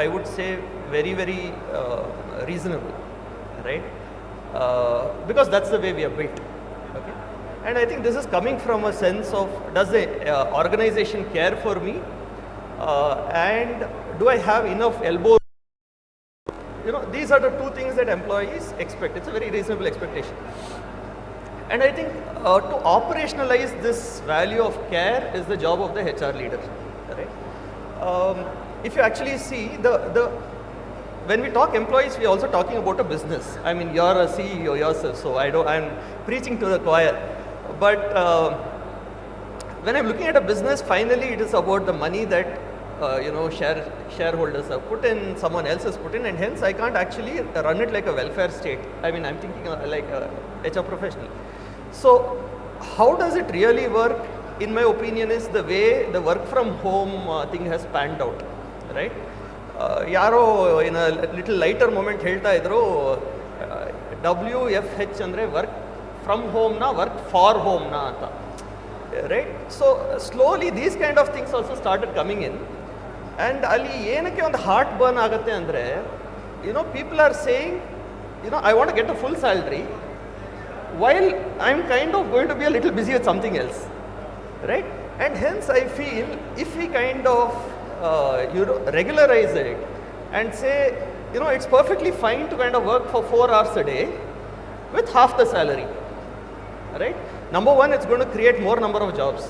I would say very, very reasonable, right? Because that's the way we are built. Okay? And I think this is coming from a sense of, does the organization care for me? And do I have enough elbow? These are the two things that employees expect. It's a very reasonable expectation. And I think to operationalize this value of care is the job of the HR leader. Right? If you actually see, when we talk employees, we are also talking about a business. I mean, you're a CEO yourself, so I'm preaching to the choir. But when I'm looking at a business, finally it is about the money that shareholders have put in, someone else has put in, and hence I can't actually run it like a welfare state. I mean, I'm thinking like a HR professional. So how does it really work? In my opinion, is the way the work from home thing has panned out, right? Yaro in a little lighter moment ಹೇಳ್ತಾ ಇದ್ರು WFH ಅಂದ್ರೆ work from home na work for home na anta, right? So slowly these kind of things also started coming in, and ಅಲ್ಲಿ ಏನಕ್ಕೆ ಒಂದು heart burn ಆಗುತ್ತೆ ಅಂದ್ರೆ, people are saying, I want to get a full salary while I'm kind of going to be a little busy with something else, right? And hence I feel if we kind of regularize it and say, it's perfectly fine to kind of work for 4 hours a day with half the salary, right? Number one, it's going to create more number of jobs,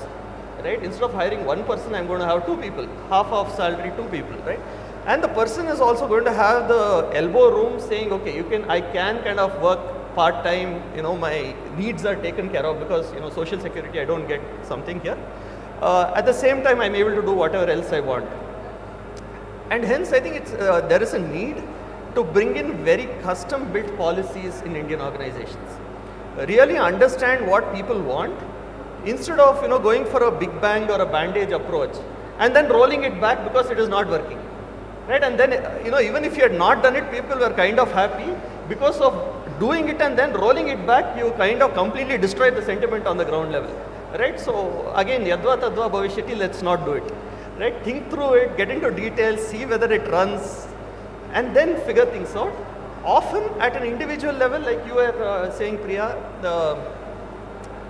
right? Instead of hiring one person, I'm going to have 2 people, half of salary 2 people, right? And the person is also going to have the elbow room saying, okay, I can kind of work part-time, my needs are taken care of because, social security, I don't get something here. At the same time, I'm able to do whatever else I want. And hence, I think there is a need to bring in very custom-built policies in Indian organizations. Really understand what people want instead of, going for a big bang or a bandage approach and then rolling it back because it is not working, right? And then, even if you had not done it, people were kind of happy. Because of doing it and then rolling it back, you kind of completely destroy the sentiment on the ground level, right? So again, yadva tadva bhavishyati, let's not do it, right? Think through it, get into details, see whether it runs, and then figure things out. Often at an individual level, like you were saying, Priya,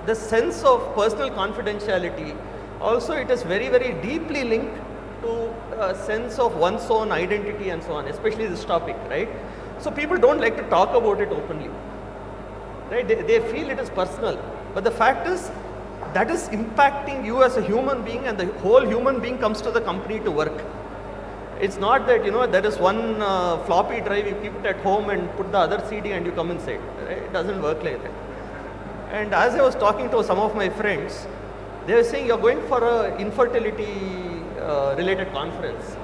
the sense of personal confidentiality, also it is very, very deeply linked to a sense of one's own identity and so on, especially this topic, right? So people don't like to talk about it openly, right? They feel it is personal, but the fact is that is impacting you as a human being, and the whole human being comes to the company to work. It's not that, there is one floppy drive, you keep it at home and put the other CD and you come inside, right? It doesn't work like that. And as I was talking to some of my friends, they were saying, you're going for a infertility related conference.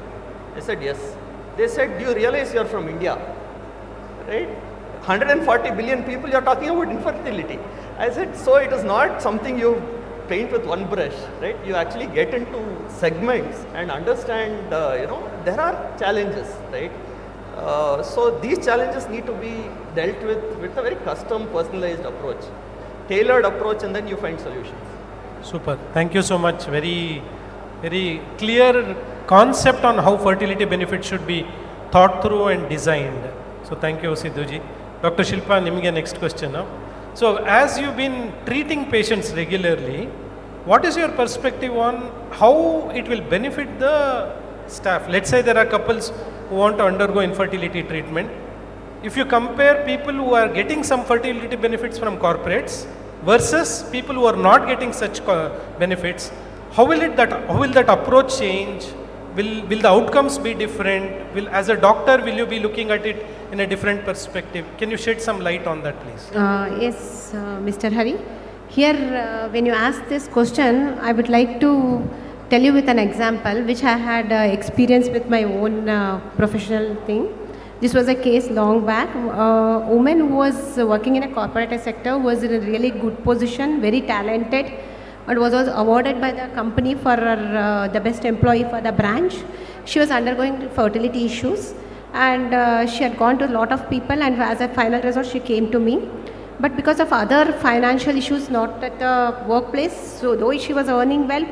I said, yes. They said, do you realize you're from India? Right? 140 billion people, you're talking about infertility. I said, so it is not something you paint with one brush, right? You actually get into segments and understand, there are challenges, right? So these challenges need to be dealt with a very custom, personalized approach, tailored approach, and then you find solutions. Super. Thank you so much. Very, very clear concept on how fertility benefits should be thought through and designed. So thank you, Sidhuji. Dr. Shilpa, nimige next question now. So as you've been treating patients regularly, what is your perspective on how it will benefit the staff? Let's say there are couples who want to undergo infertility treatment. If you compare people who are getting some fertility benefits from corporates versus people who are not getting such benefits, how will that approach change? Will the outcomes be different? As a doctor, will you be looking at it in a different perspective? Can you shed some light on that, please? Yes, Mr. Hari. Here, when you ask this question, I would like to tell you with an example, which I had experience with my own professional thing. This was a case long back. A woman who was working in a corporate sector, was in a really good position, very talented, and was also awarded by the company for the best employee for the branch. She was undergoing fertility issues, and she had gone to a lot of people, and as a final result she came to me. But because of other financial issues, not at the workplace, so though she was earning well,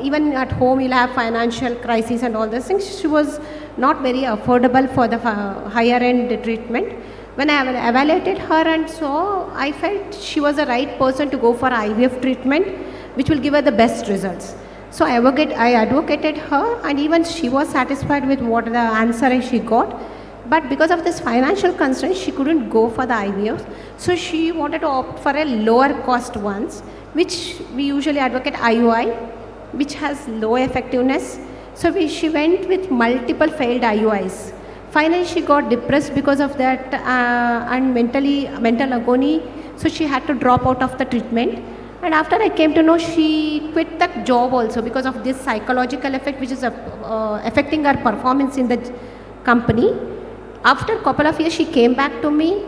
even at home you'll have financial crisis and all those things, she was not very affordable for the higher end treatment. When I evaluated her and so, I felt she was the right person to go for IVF treatment, which will give her the best results. So I advocated her, and even she was satisfied with what the answer she got. But because of this financial constraint, she couldn't go for the IVF. So she wanted to opt for a lower cost ones, which we usually advocate IUI, which has low effectiveness. So she went with multiple failed IUIs. Finally, she got depressed because of that and mental agony. So she had to drop out of the treatment. And after I came to know, she quit the job also because of this psychological effect, which is affecting her performance in the company. After a couple of years, she came back to me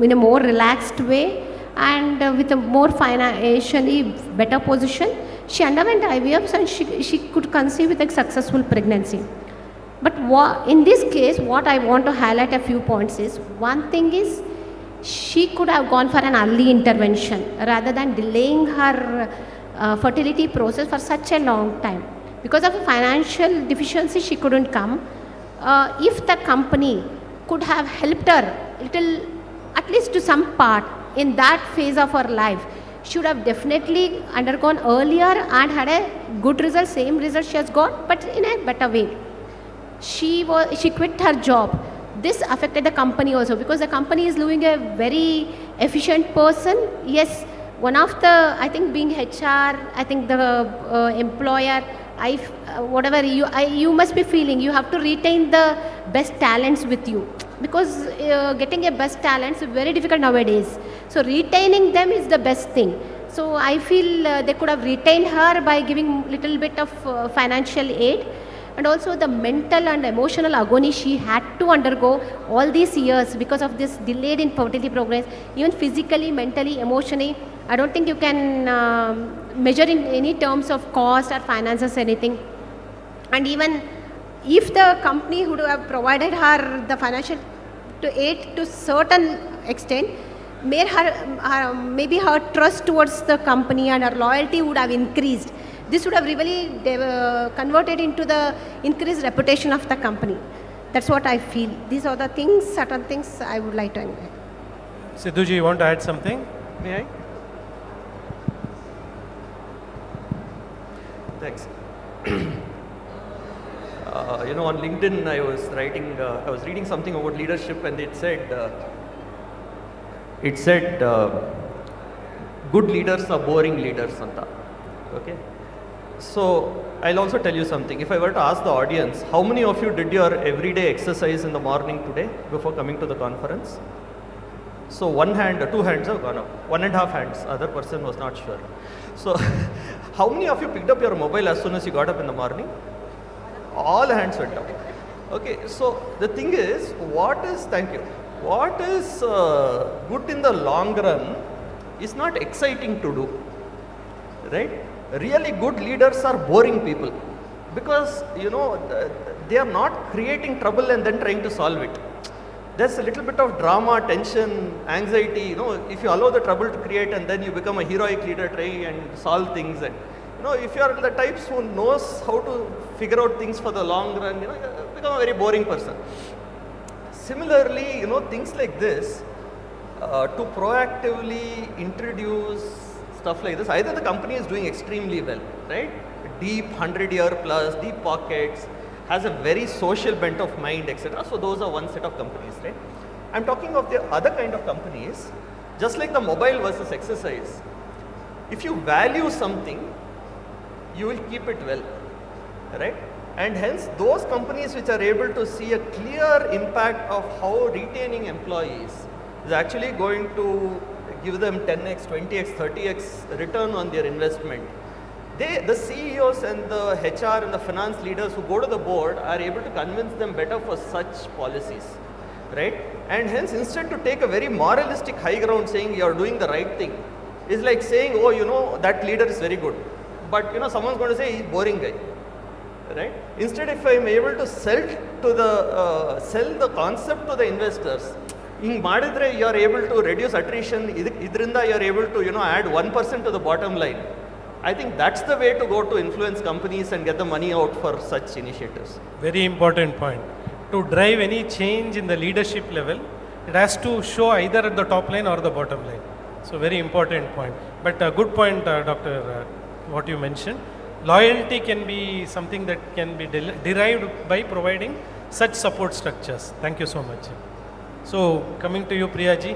in a more relaxed way, and with a more financially better position, she underwent IVF and she could conceive with a successful pregnancy. But in this case, what I want to highlight a few points is, one thing is, she could have gone for an early intervention rather than delaying her fertility process for such a long time. Because of a financial deficiency, she couldn't come. If the company could have helped her little, at least to some part in that phase of her life, she would have definitely undergone earlier and had a good result, same result she has got, but in a better way. She quit her job. This affected the company also, because the company is losing a very efficient person. Yes, one of the, I think being HR, I think the employer, whatever you must be feeling, you have to retain the best talents with you, because getting a best talent is very difficult nowadays. So retaining them is the best thing. So I feel they could have retained her by giving little bit of financial aid. And also the mental and emotional agony she had to undergo all these years because of this delayed infertility progress, even physically, mentally, emotionally. I don't think you can measure in any terms of cost or finances, anything. And even if the company would have provided her the financial aid to certain extent, maybe her trust towards the company and her loyalty would have increased. This would have really converted into the increased reputation of the company. That's what I feel. These are the things, certain things I would like to add. Sidhuji, you want to add something? May I? Thanks. On LinkedIn, I was reading something about leadership, and it said, good leaders are boring leaders, Santa. Okay. So I'll also tell you something. If I were to ask the audience, how many of you did your everyday exercise in the morning today before coming to the conference? So one hand, two hands have gone up, 1.5 hands, other person was not sure. So how many of you picked up your mobile as soon as you got up in the morning? All hands went up. Okay, so the thing is, what is good in the long run is not exciting to do, right? Really good leaders are boring people, because they are not creating trouble and then trying to solve it. There's a little bit of drama, tension, anxiety. If you allow the trouble to create and then you become a heroic leader trying and solve things, and if you are the types who knows how to figure out things for the long run, you become a very boring person. Similarly, things like this, to proactively introduce stuff like this, either the company is doing extremely well, right? Deep 100-year plus, deep pockets, has a very social bent of mind, etc. So those are one set of companies, right? I'm talking of the other kind of companies, just like the mobile versus exercise. If you value something, you will keep it well, right? And hence those companies which are able to see a clear impact of how retaining employees is actually going to give them 10x, 20x, 30x return on their investment. The CEOs and the HR and the finance leaders who go to the board are able to convince them better for such policies, right? And hence, instead to take a very moralistic high ground saying you are doing the right thing, is like saying, oh, that leader is very good, but someone's going to say he's boring guy, right? Instead, if I am able to sell the concept to the investors, you are able to reduce attrition, idrinda you are able to add 1% to the bottom line. I think that's the way to go to influence companies and get the money out for such initiatives. Very important point. To drive any change in the leadership level, it has to show either at the top line or the bottom line. So very important point. But a good point, Dr. What you mentioned. Loyalty can be something that can be derived by providing such support structures. Thank you so much. So coming to you, Priyaji.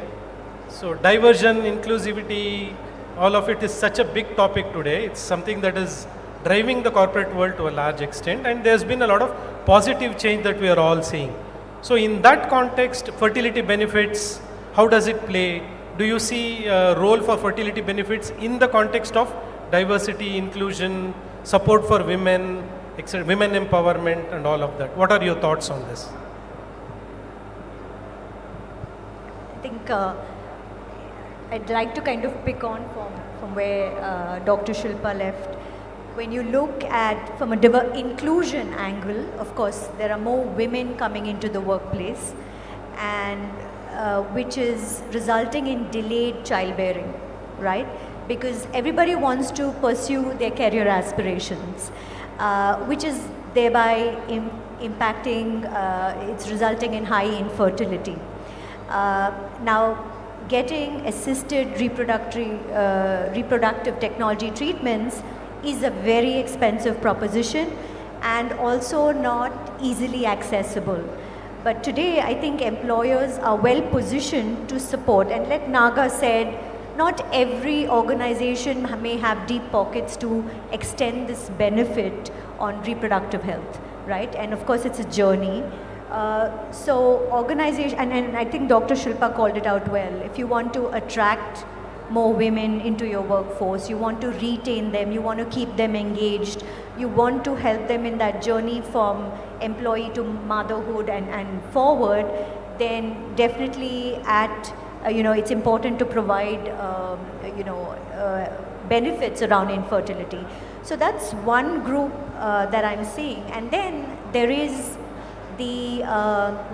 So diversion, inclusivity, all of it is such a big topic today. It's something that is driving the corporate world to a large extent, and there's been a lot of positive change that we are all seeing. So in that context, fertility benefits, how does it play? Do you see a role for fertility benefits in the context of diversity, inclusion, support for women, women empowerment and all of that? What are your thoughts on this? I think I'd like to kind of pick on from where Dr. Shilpa left. When you look at from a inclusion angle, of course, there are more women coming into the workplace, and which is resulting in delayed childbearing, right? Because everybody wants to pursue their career aspirations, which is thereby impacting, it's resulting in high infertility. Now, getting assisted reproductive technology treatments is a very expensive proposition and also not easily accessible. But today, I think employers are well positioned to support. And like Naga said, not every organization may have deep pockets to extend this benefit on reproductive health, right? And of course, it's a journey. So organization, and I think Dr. Shilpa called it out well, if you want to attract more women into your workforce, you want to retain them, you want to keep them engaged, you want to help them in that journey from employee to motherhood and forward, then definitely it's important to provide, benefits around infertility. So that's one group that I'm seeing. And then there is the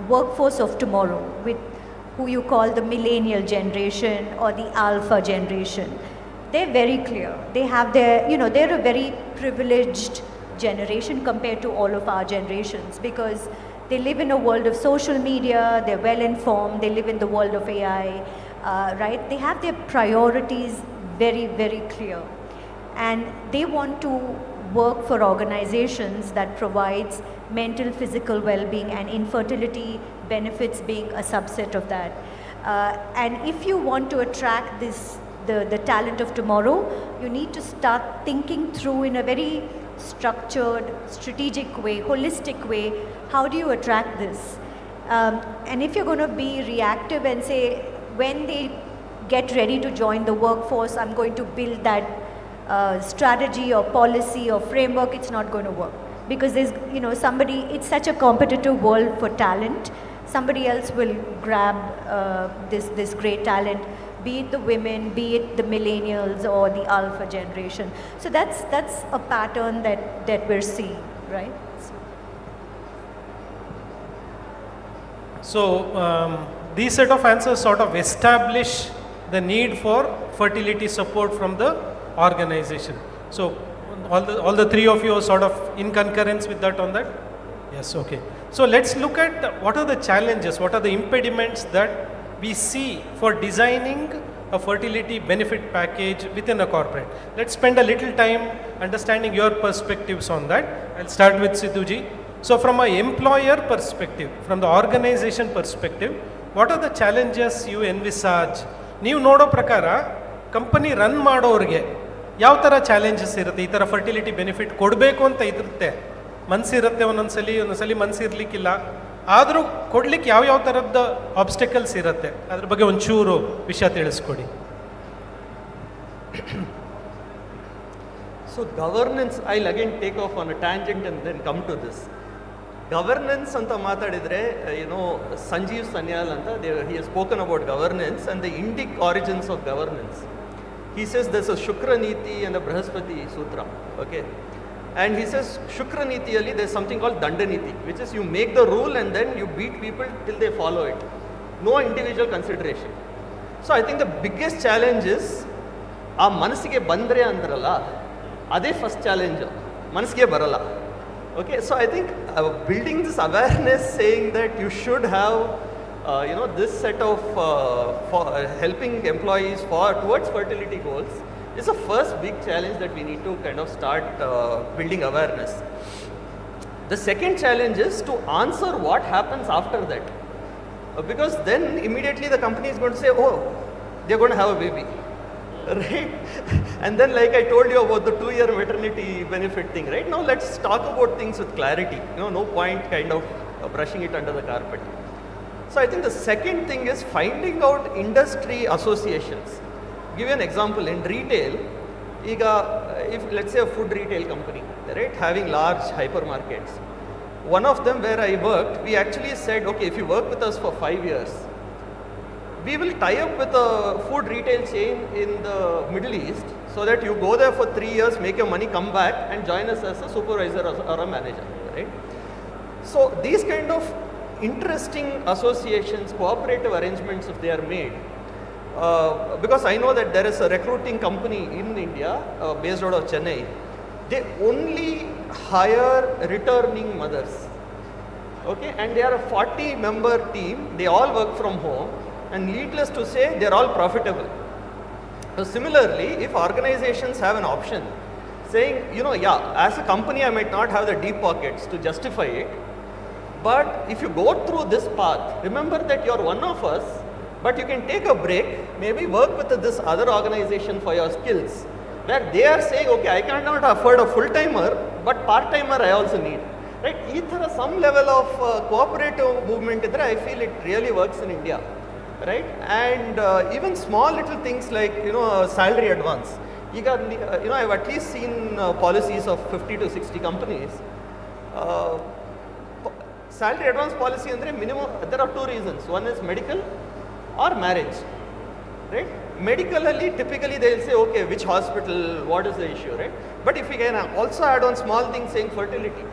workforce of tomorrow, with who you call the millennial generation or the alpha generation. They're very clear. They have their, they're a very privileged generation compared to all of our generations, because they live in a world of social media, they're well informed, they live in the world of AI, right? They have their priorities very, very clear. And they want to work for organizations that provides mental, physical well-being, and infertility benefits being a subset of that. And if you want to attract the talent of tomorrow, you need to start thinking through in a very structured, strategic way, holistic way, how do you attract this? And if you're going to be reactive and say, when they get ready to join the workforce, I'm going to build that strategy or policy or framework, it's not going to work. Because there's, it's such a competitive world for talent. Somebody else will grab this great talent, be it the women, be it the millennials or the alpha generation. So that's a pattern that we're seeing, right? So these set of answers sort of establish the need for fertility support from the organization. So all the three of you are sort of in concurrence with that on that? Yes, okay. So let's look at what are the challenges, what are the impediments that we see for designing a fertility benefit package within a corporate. Let's spend a little time understanding your perspectives on that. I'll start with Sidhuji. So from an employer perspective, from the organization perspective, what are the challenges you envisage? ನೀವು ನೋಡೋ ಪ್ರಕಾರ company run ಮಾಡೋರಿಗೆ ಯಾವ ಥರ challenges ಇರುತ್ತೆ? ಈ ಥರ fertility benefit ಕೊಡಬೇಕು ಅಂತ ಇರುತ್ತೆ, ಮನಸ್ಸಿರುತ್ತೆ, ಒಂದೊಂದ್ಸಲಿ ಮನಸ್ಸಿರ್ಲಿಕ್ಕಿಲ್ಲ, ಆದರೂ ಕೊಡ್ಲಿಕ್ಕೆ ಯಾವ ಥರದ ಆಬ್ಸ್ಟೆಕಲ್ಸ್ ಇರುತ್ತೆ, ಅದ್ರ ಬಗ್ಗೆ ಒಂಚೂರು ವಿಷಯ ತಿಳಿಸ್ಕೊಡಿ. So governance, I'll again take off on a tangent and then come to this. Governance anta maatadidre, Sanjeev Sanyal anta, he has spoken about governance and the Indic origins of governance. He says there's a Shukra Niti and a Brahaspati Sutra, okay? And he says Shukra Nitiyali there's something called Dandaniti, which is you make the rule and then you beat people till they follow it. No individual consideration. So I think the biggest challenge is, aa manasige bandre andralla, ade first challenge, manasige barala. Okay, so I think building this awareness, saying that you should have, this set of for helping employees towards fertility goals is the first big challenge that we need to kind of start building awareness. The second challenge is to answer what happens after that, because then immediately the company is going to say, oh, they're going to have a baby. Right? And then like I told you about the 2-year maternity benefit thing, right? Now let's talk about things with clarity. No point kind of brushing it under the carpet. So I think the second thing is finding out industry associations. Give you an example, in retail, if let's say a food retail company, right, having large hypermarkets. One of them where I worked, we actually said, okay, if you work with us for 5 years, we will tie up with a food retail chain in the Middle East so that you go there for 3 years, make your money, come back and join us as a supervisor or a manager, right? So these kind of interesting associations, cooperative arrangements, if they are made, because I know that there is a recruiting company in India based out of Chennai, they only hire returning mothers, okay, and they are a 40-member team, they all work from home, and needless to say, they are all profitable. So similarly, if organizations have an option saying, you know, yeah, as a company I might not have the deep pockets to justify it, but if you go through this path, remember that you are one of us, but you can take a break, maybe work with this other organization for your skills, where they are saying, okay, I cannot afford a full-timer, but part-timer I also need. Right? Either some level of cooperative movement, I feel it really works in India. Right? And even small little things like, you know, salary advance. You know, I've at least seen policies of 50 to 60 companies. Salary advance policy andre minimum, there are 2 reasons. One is medical or marriage, right? Medically, typically they will say, okay, which hospital, what is the issue, right? But if we can also add on small things saying fertility,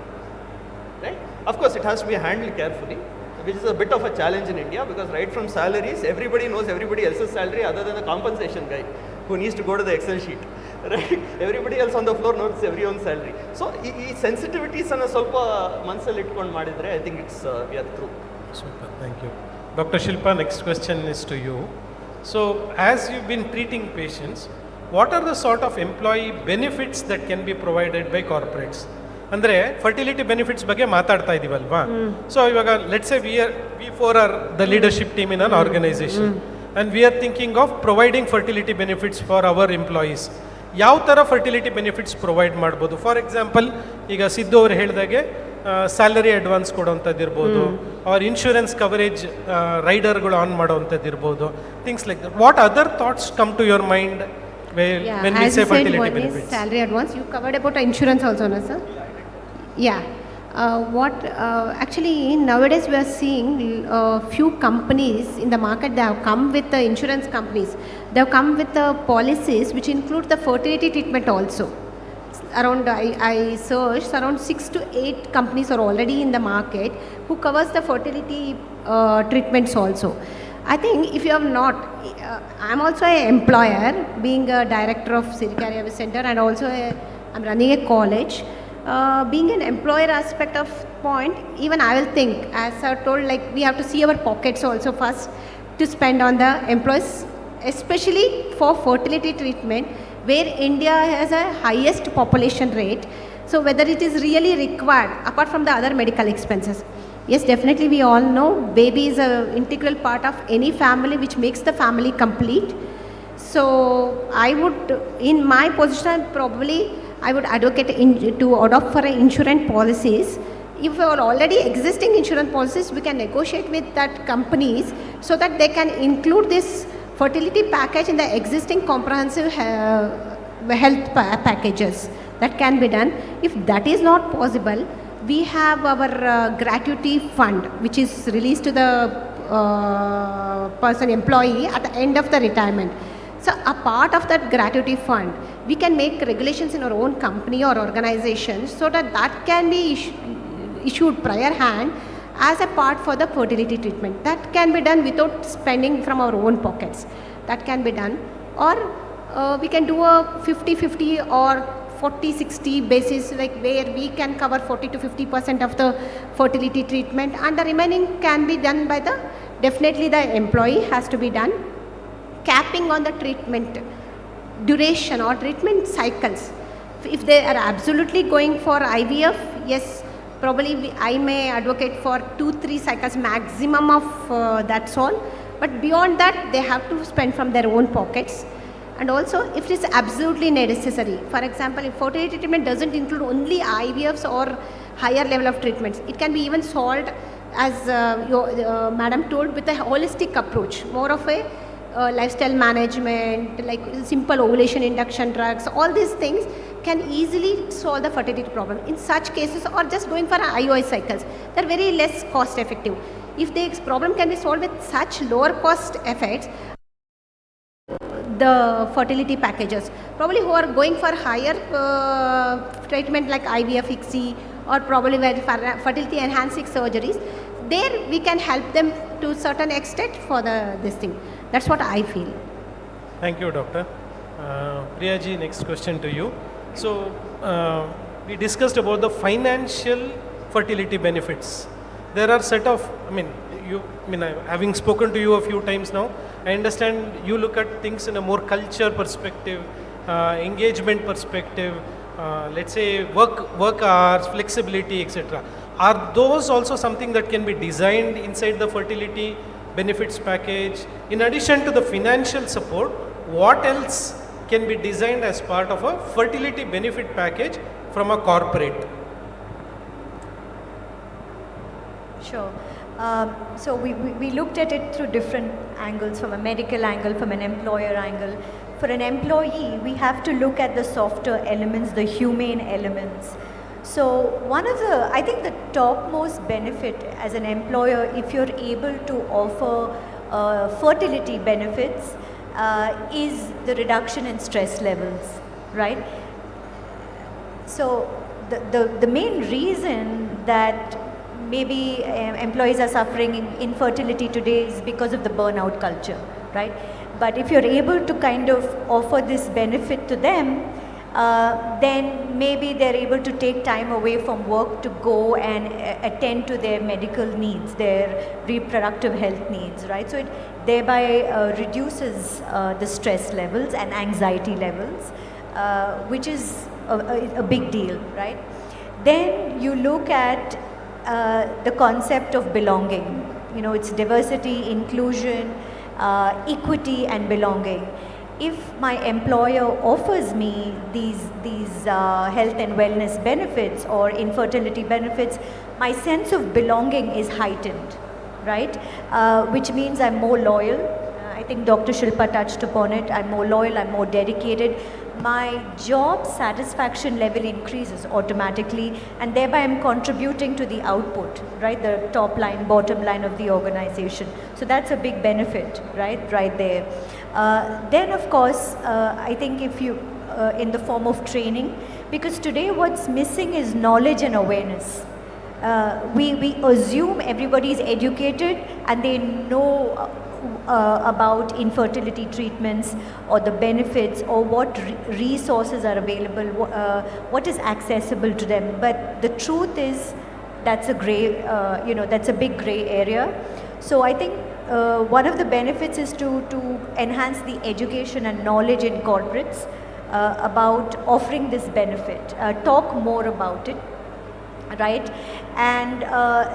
right? Of course, it has to be handled carefully, which is a bit of a challenge in India, because right from salaries, everybody knows everybody else's salary other than the compensation guy who needs to go to the Excel sheet, right? Everybody else on the floor knows everyone's salary. So, these sensitivities are ಸ್ವಲ್ಪ ಮನಸ್ಸಲ್ಲಿ ಇಟ್ಕೊಂಡು ಮಾಡಿದ್ರೆ, I think it's we are through. Super, thank you. Dr. Shilpa, next question is to you. So, as you've been treating patients, what are the sort of employee benefits that can be provided by corporates? ಅಂದರೆ fertility benefits ಬಗ್ಗೆ ಮಾತಾಡ್ತಾ ಇದೀವಲ್ವಾ, so ಇವಾಗ let's say we four are the leadership team in an organisation and we are thinking of providing fertility benefits for our employees. ಯಾವ ಥರ fertility benefits provide ಮಾಡ್ಬೋದು? For example, ಈಗ ಸಿದ್ದು ಅವರು ಹೇಳಿದಾಗೆ ಸ್ಯಾಲರಿ ಅಡ್ವಾನ್ಸ್ ಕೊಡೋವಂಥದ್ದು ಇರ್ಬೋದು, ಅವ್ರ ಇನ್ಶೂರೆನ್ಸ್ ಕವರೇಜ್ ರೈಡರ್ಗಳು ಆನ್ ಮಾಡೋವಂಥದ್ದು ಇರ್ಬೋದು, things like that. What other thoughts come to your mind when we say fertility benefits? Salary advance, you covered about insurance also, no sir? Yeah. Actually nowadays we are seeing few companies in the market, they have come with the insurance companies, they have come with the policies which include the fertility treatment also. Around I searched, around 6 to 8 companies are already in the market who covers the fertility treatments also. I think if you have not, I'm also an employer, being a director of Surrogacy Avid Center, and also I'm running a college. Being an employer aspect of point, even I will think, as I told, like we have to see our pockets also first to spend on the employees, especially for fertility treatment, where India has a highest population rate. So whether it is really required, apart from the other medical expenses. Yes, definitely we all know baby is an integral part of any family, which makes the family complete. So I would, in my position, probably I would advocate to adopt for insurance policies. If there are already existing insurance policies, we can negotiate with that companies so that they can include this fertility package in the existing comprehensive health packages. That can be done. If that is not possible, we have our gratuity fund, which is released to the employee at the end of the retirement. So a part of that gratuity fund, we can make regulations in our own company or organization so that that can be issued prior hand as a part for the fertility treatment. That can be done without spending from our own pockets. That can be done. Or we can do a 50-50 or 40-60 basis, like where we can cover 40 to 50% of the fertility treatment, and the remaining can be done by definitely the employee has to be done. Capping on the treatment duration or treatment cycles. If they are absolutely going for IVF, yes, probably I may advocate for 2-3 cycles maximum of that's all. But beyond that, they have to spend from their own pockets. And also, if it is absolutely necessary, for example, if fertility treatment doesn't include only IVFs or higher level of treatments, it can be even solved, as madam told, with a holistic approach, more of a lifestyle management, like simple ovulation induction drugs. All these things can easily solve the fertility problem. In such cases, or just going for IUI cycles, they're very less cost effective. If the problem can be solved with such lower cost effects, the fertility packages, probably who are going for higher treatment like IVF, ICSI, or probably fertility enhancing surgeries, there we can help them to a certain extent for this thing. That's what I feel. Thank you, Doctor. Priya ji, next question to you. So, we discussed about the financial fertility benefits. There are set of, having spoken to you a few times now, I understand you look at things in a more culture perspective, engagement perspective, let's say work hours, flexibility, etc. Are those also something that can be designed inside the fertility benefits package? In addition to the financial support, what else can be designed as part of a fertility benefit package from a corporate? Sure. So we looked at it through different angles, from a medical angle, from an employer angle. For an employee, we have to look at the softer elements, the humane elements. So I think the topmost benefit as an employer, if you're able to offer fertility benefits, is the reduction in stress levels, right? So the main reason that maybe employees are suffering infertility today is because of the burnout culture, right? But if you're able to kind of offer this benefit to them, then maybe they're able to take time away from work to go and attend to their medical needs, their reproductive health needs, right? So it thereby reduces the stress levels and anxiety levels, which is a big deal, right? Then you look at the concept of belonging. You know, it's diversity, inclusion, equity and belonging. If my employer offers me these health and wellness benefits or infertility benefits, my sense of belonging is heightened, right? Which means I'm more loyal. I think Dr. Shilpa touched upon it. I'm more loyal, I'm more dedicated. My job satisfaction level increases automatically, and thereby I'm contributing to the output, right? The top line, bottom line of the organization. So that's a big benefit, right there. Then of course, I think if you, in the form of training, because today what's missing is knowledge and awareness. We assume everybody is educated and they know about infertility treatments or the benefits or what resources are available, what is accessible to them. But the truth is that's a gray, that's a big gray area. So I think one of the benefits is to enhance the education and knowledge in corporates about offering this benefit, talk more about it, right? And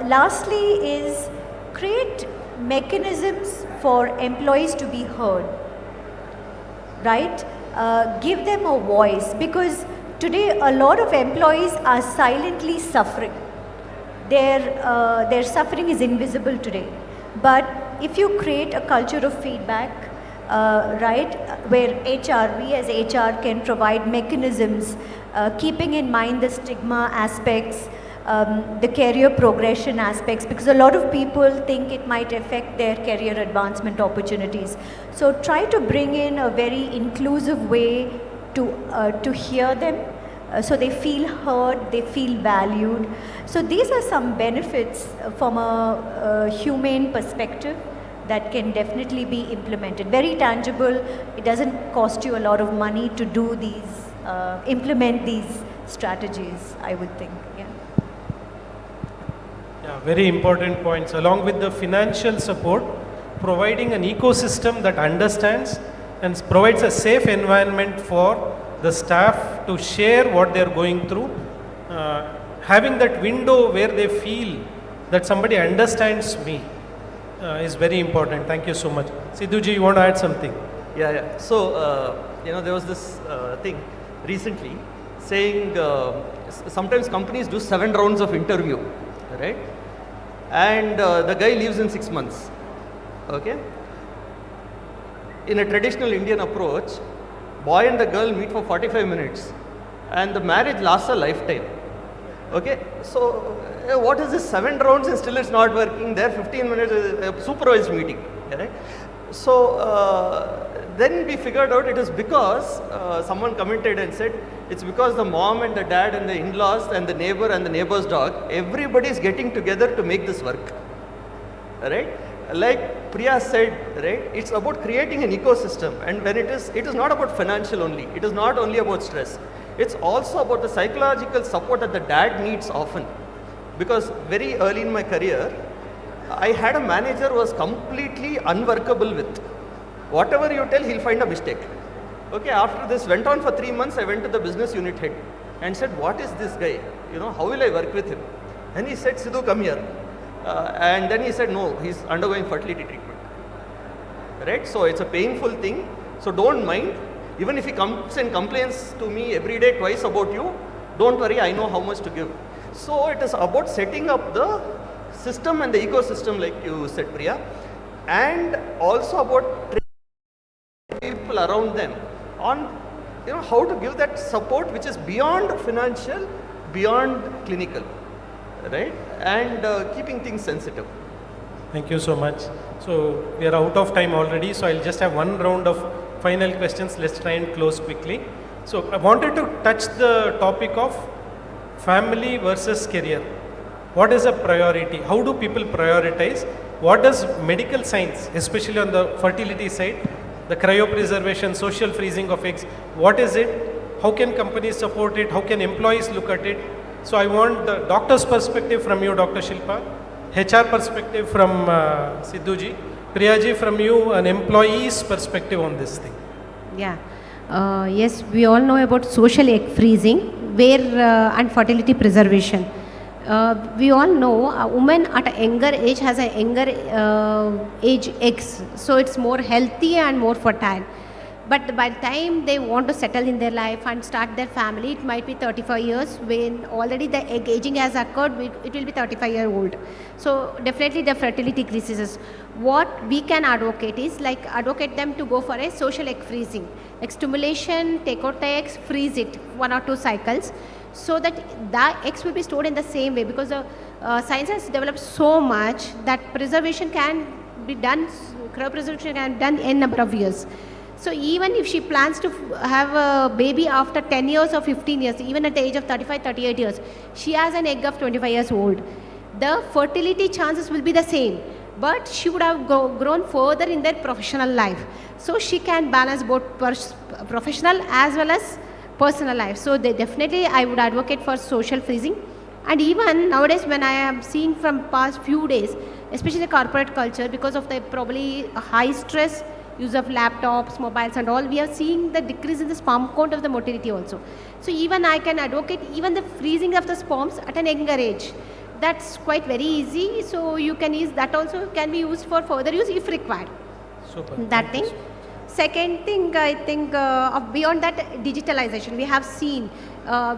lastly is create mechanisms for employees to be heard, right? Give them a voice, because today a lot of employees are silently suffering. Their suffering is invisible today. But if you create a culture of feedback, right, where we as HR can provide mechanisms, keeping in mind the stigma aspects, the career progression aspects, because a lot of people think it might affect their career advancement opportunities. So try to bring in a very inclusive way to hear them, so they feel heard, they feel valued. So these are some benefits from a humane perspective that can definitely be implemented. Very tangible. It doesn't cost you a lot of money to do these, implement these strategies, I would think. Yeah, very important points. Along with the financial support, providing an ecosystem that understands and provides a safe environment for the staff to share what they're going through, having that window where they feel that somebody understands me is very important. Thank you so much. Sidhuji, you want to add something? Yeah. So, there was this thing recently saying sometimes companies do 7 rounds of interview, right? And the guy leaves in 6 months, okay? In a traditional Indian approach, boy and the girl meet for 45 minutes and the marriage lasts a lifetime. Okay, so what is this 7 rounds and still it's not working? There 15 minutes supervised meeting, right? So then we figured out it is because someone commented and said it's because the mom and the dad and the in-laws and the neighbor and the neighbor's dog, everybody is getting together to make this work, right? Like Priya said, right, it's about creating an ecosystem, and when it is not about financial only, it is not only about stress, it's also about the psychological support that the dad needs often. Because very early in my career, I had a manager who was completely unworkable with. Whatever you tell, he'll find a mistake. Okay, after this went on for 3 months, I went to the business unit head and said, what is this guy? You know, how will I work with him? And he said, Sidhu, come here. And then he said, no, he's undergoing fertility treatment. Right? So it's a painful thing. So don't mind. Even if he comes and complains to me every day twice about you, don't worry, I know how much to give. So it is about setting up the system and the ecosystem, like you said, Priya, and also about training people around them on, you know, how to give that support which is beyond financial, beyond clinical, right, and keeping things sensitive. Thank you so much. So we are out of time already, so I'll just have one round of final questions. Let's try and close quickly. So I wanted to touch the topic of family versus career. What is a priority? How do people prioritize? What does medical science, especially on the fertility side, the cryopreservation, social freezing of eggs, what is it? How can companies support it? How can employees look at it? So I want the doctor's perspective from you, Dr. Shilpa, HR perspective from Sidhuji, Priyaji from you, an employee's perspective on this thing. Yeah. Yes, we all know about social egg freezing and fertility preservation. We all know a woman at a younger age has a younger age eggs, so it's more healthy and more fertile. But by the time they want to settle in their life and start their family, it might be 35 years. When already the egg aging has occurred, it will be 35-year-old. So definitely the fertility decreases. What we can advocate is like advocate them to go for a social egg freezing, like stimulation, take out the eggs, freeze it 1 or 2 cycles, so that the eggs will be stored in the same way, because the science has developed so much that preservation can be done, cryopreservation can be done in number of years. So even if she plans to have a baby after 10 years or 15 years, even at the age of 35, 38 years, she has an egg of 25 years old. The fertility chances will be the same, but she would have grown further in their professional life. So she can balance both professional as well as personal life. So definitely I would advocate for social freezing. And even nowadays when I am seeing from past few days, especially the corporate culture, because of the probably high stress, use of laptops, mobiles and all, we are seeing the decrease in the sperm count of the motility also. So even I can advocate even the freezing of the sperms at an younger age. That's quite very easy. So you can use that, also can be used for further use if required. Super. That thing. Second thing, I think beyond that, digitalization. We have seen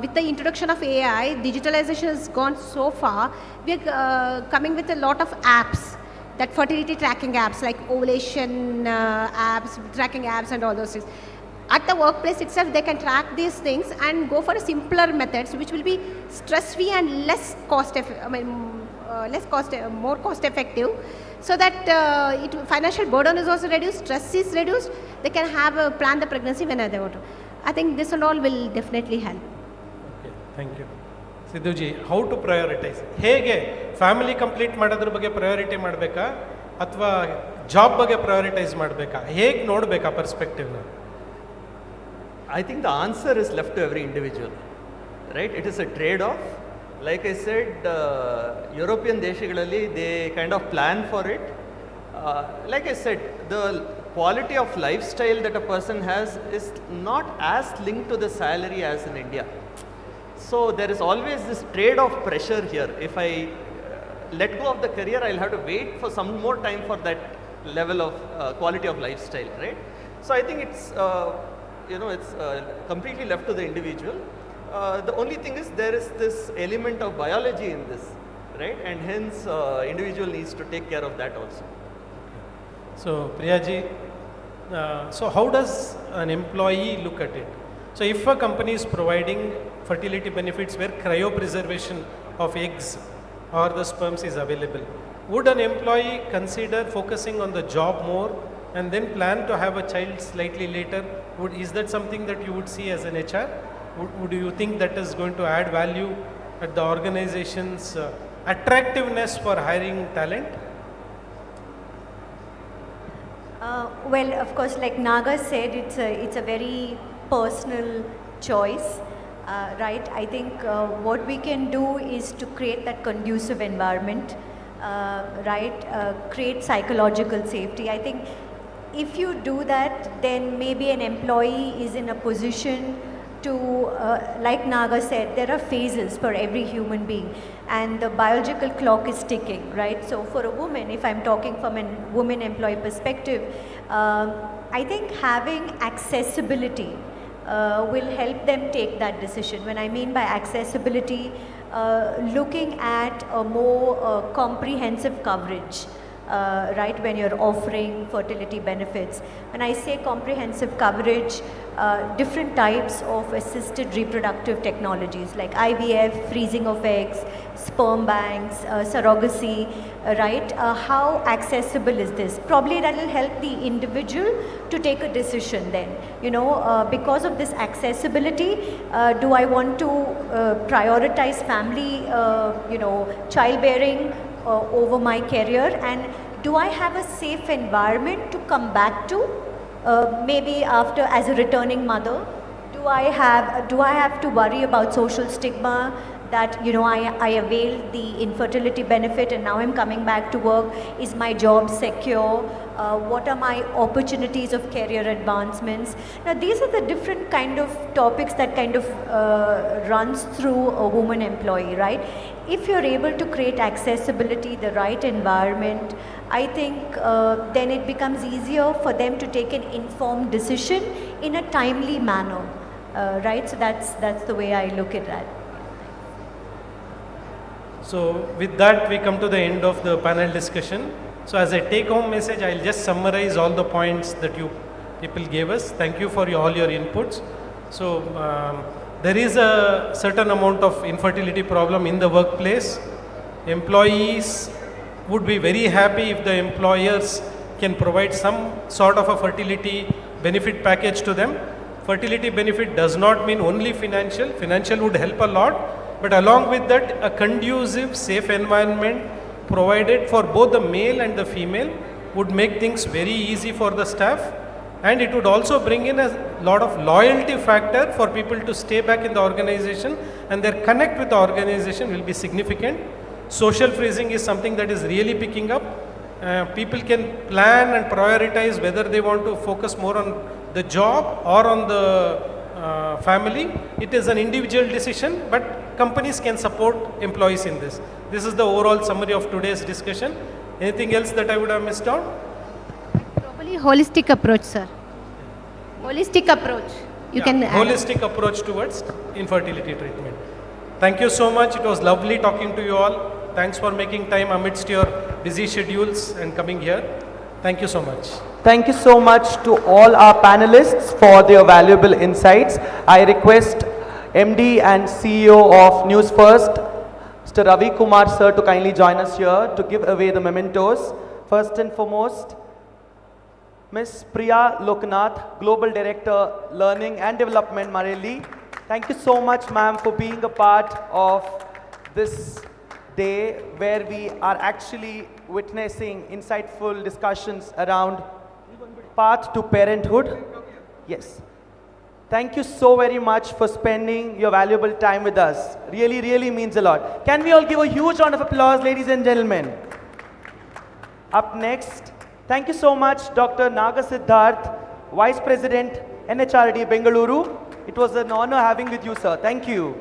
with the introduction of AI, digitalization has gone so far. We are coming with a lot of apps, that fertility tracking apps like ovulation apps, tracking apps and all those things. At the workplace itself, they can track these things and go for simpler methods which will be stress-free and more cost-effective, so that financial burden is also reduced, stress is reduced, they can have plan the pregnancy whenever they want to. I think this and all will definitely help. Okay, thank you. Sidhuji, how to prioritize? ಹೇಗೆ family complete ಮಾಡೋದ್ರ ಬಗ್ಗೆ priority ಮಾಡಬೇಕಾ ಅಥವಾ job ಬಗ್ಗೆ prioritise ಮಾಡಬೇಕಾ? ಹೇಗೆ ನೋಡಬೇಕಾ ಪರ್ಸ್ಪೆಕ್ಟಿವ್ನ? I think the answer is left to every individual, right? It is a trade-off. Like I said, European deshigalali, they kind of plan for it. Like I said, the quality of lifestyle that a person has is not as linked to the salary as in India. So there is always this trade-off pressure here. If I let go of the career, I'll have to wait for some more time for that level of quality of lifestyle, right? So I think it's, it's completely left to the individual. The only thing is there is this element of biology in this, right? And hence individual needs to take care of that also. So Priyaji, so how does an employee look at it? So if a company is providing fertility benefits where cryopreservation of eggs or the sperms is available, would an employee consider focusing on the job more and then plan to have a child slightly later? Is that something that you would see as an HR? Would you think that is going to add value at the organization's attractiveness for hiring talent? Well, of course, like Naga said, it's a very personal choice, right? I think what we can do is to create that conducive environment, right? Create psychological safety. I think if you do that, then maybe an employee is in a position to, like Naga said, there are phases for every human being and the biological clock is ticking, right? So for a woman, if I'm talking from a woman employee perspective, I think having accessibility will help them take that decision. When I mean by accessibility, looking at a more comprehensive coverage. Right, when you're offering fertility benefits. When I say comprehensive coverage, different types of assisted reproductive technologies like IVF, freezing of eggs, sperm banks, surrogacy, right? How accessible is this? Probably that will help the individual to take a decision then. You know, because of this accessibility, do I want to prioritize family, you know, childbearing over my career, and do I have a safe environment to come back to maybe after as a returning mother? Do I have to worry about social stigma that, you know, I availed the infertility benefit and now I'm coming back to work? Is my job secure? What are my opportunities of career advancements? Now these are the different kind of topics that kind of runs through a woman employee, right? If you're able to create accessibility, the right environment, I think then it becomes easier for them to take an informed decision in a timely manner, right? So that's the way I look at that. So with that, we come to the end of the panel discussion. So as a take-home message, I'll just summarize all the points that you people gave us. Thank you for all your inputs. So there is a certain amount of infertility problem in the workplace. Employees would be very happy if the employers can provide some sort of a fertility benefit package to them. Fertility benefit does not mean only financial. Financial would help a lot. But along with that, a conducive, safe environment provided for both the male and the female would make things very easy for the staff, and it would also bring in a lot of loyalty factor for people to stay back in the organization, and their connect with the organization will be significant. Social freezing is something that is really picking up. People can plan and prioritize whether they want to focus more on the job or on the family. It is an individual decision, but companies can support employees in this. This is the overall summary of today's discussion. Anything else that I would have missed out? Probably holistic approach, sir. Holistic approach. You can holistic approach towards infertility treatment. Thank you so much. It was lovely talking to you all. Thanks for making time amidst your busy schedules and coming here. Thank you so much. Thank you so much to all our panelists for their valuable insights. I request MD and CEO of NewsFirst, Mr. Ravi Kumar sir, to kindly join us here to give away the mementos. First and foremost, Ms. Priya Loknath, Global Director, Learning and Development, Marelli. Thank you so much, ma'am, for being a part of this day where we are actually witnessing insightful discussions around path to parenthood. Yes. Thank you so very much for spending your valuable time with us. Really, really means a lot. Can we all give a huge round of applause, ladies and gentlemen? Up next, thank you so much, Dr. Naga Siddharth, Vice President, NHRD, Bengaluru. It was an honor having with you, sir. Thank you.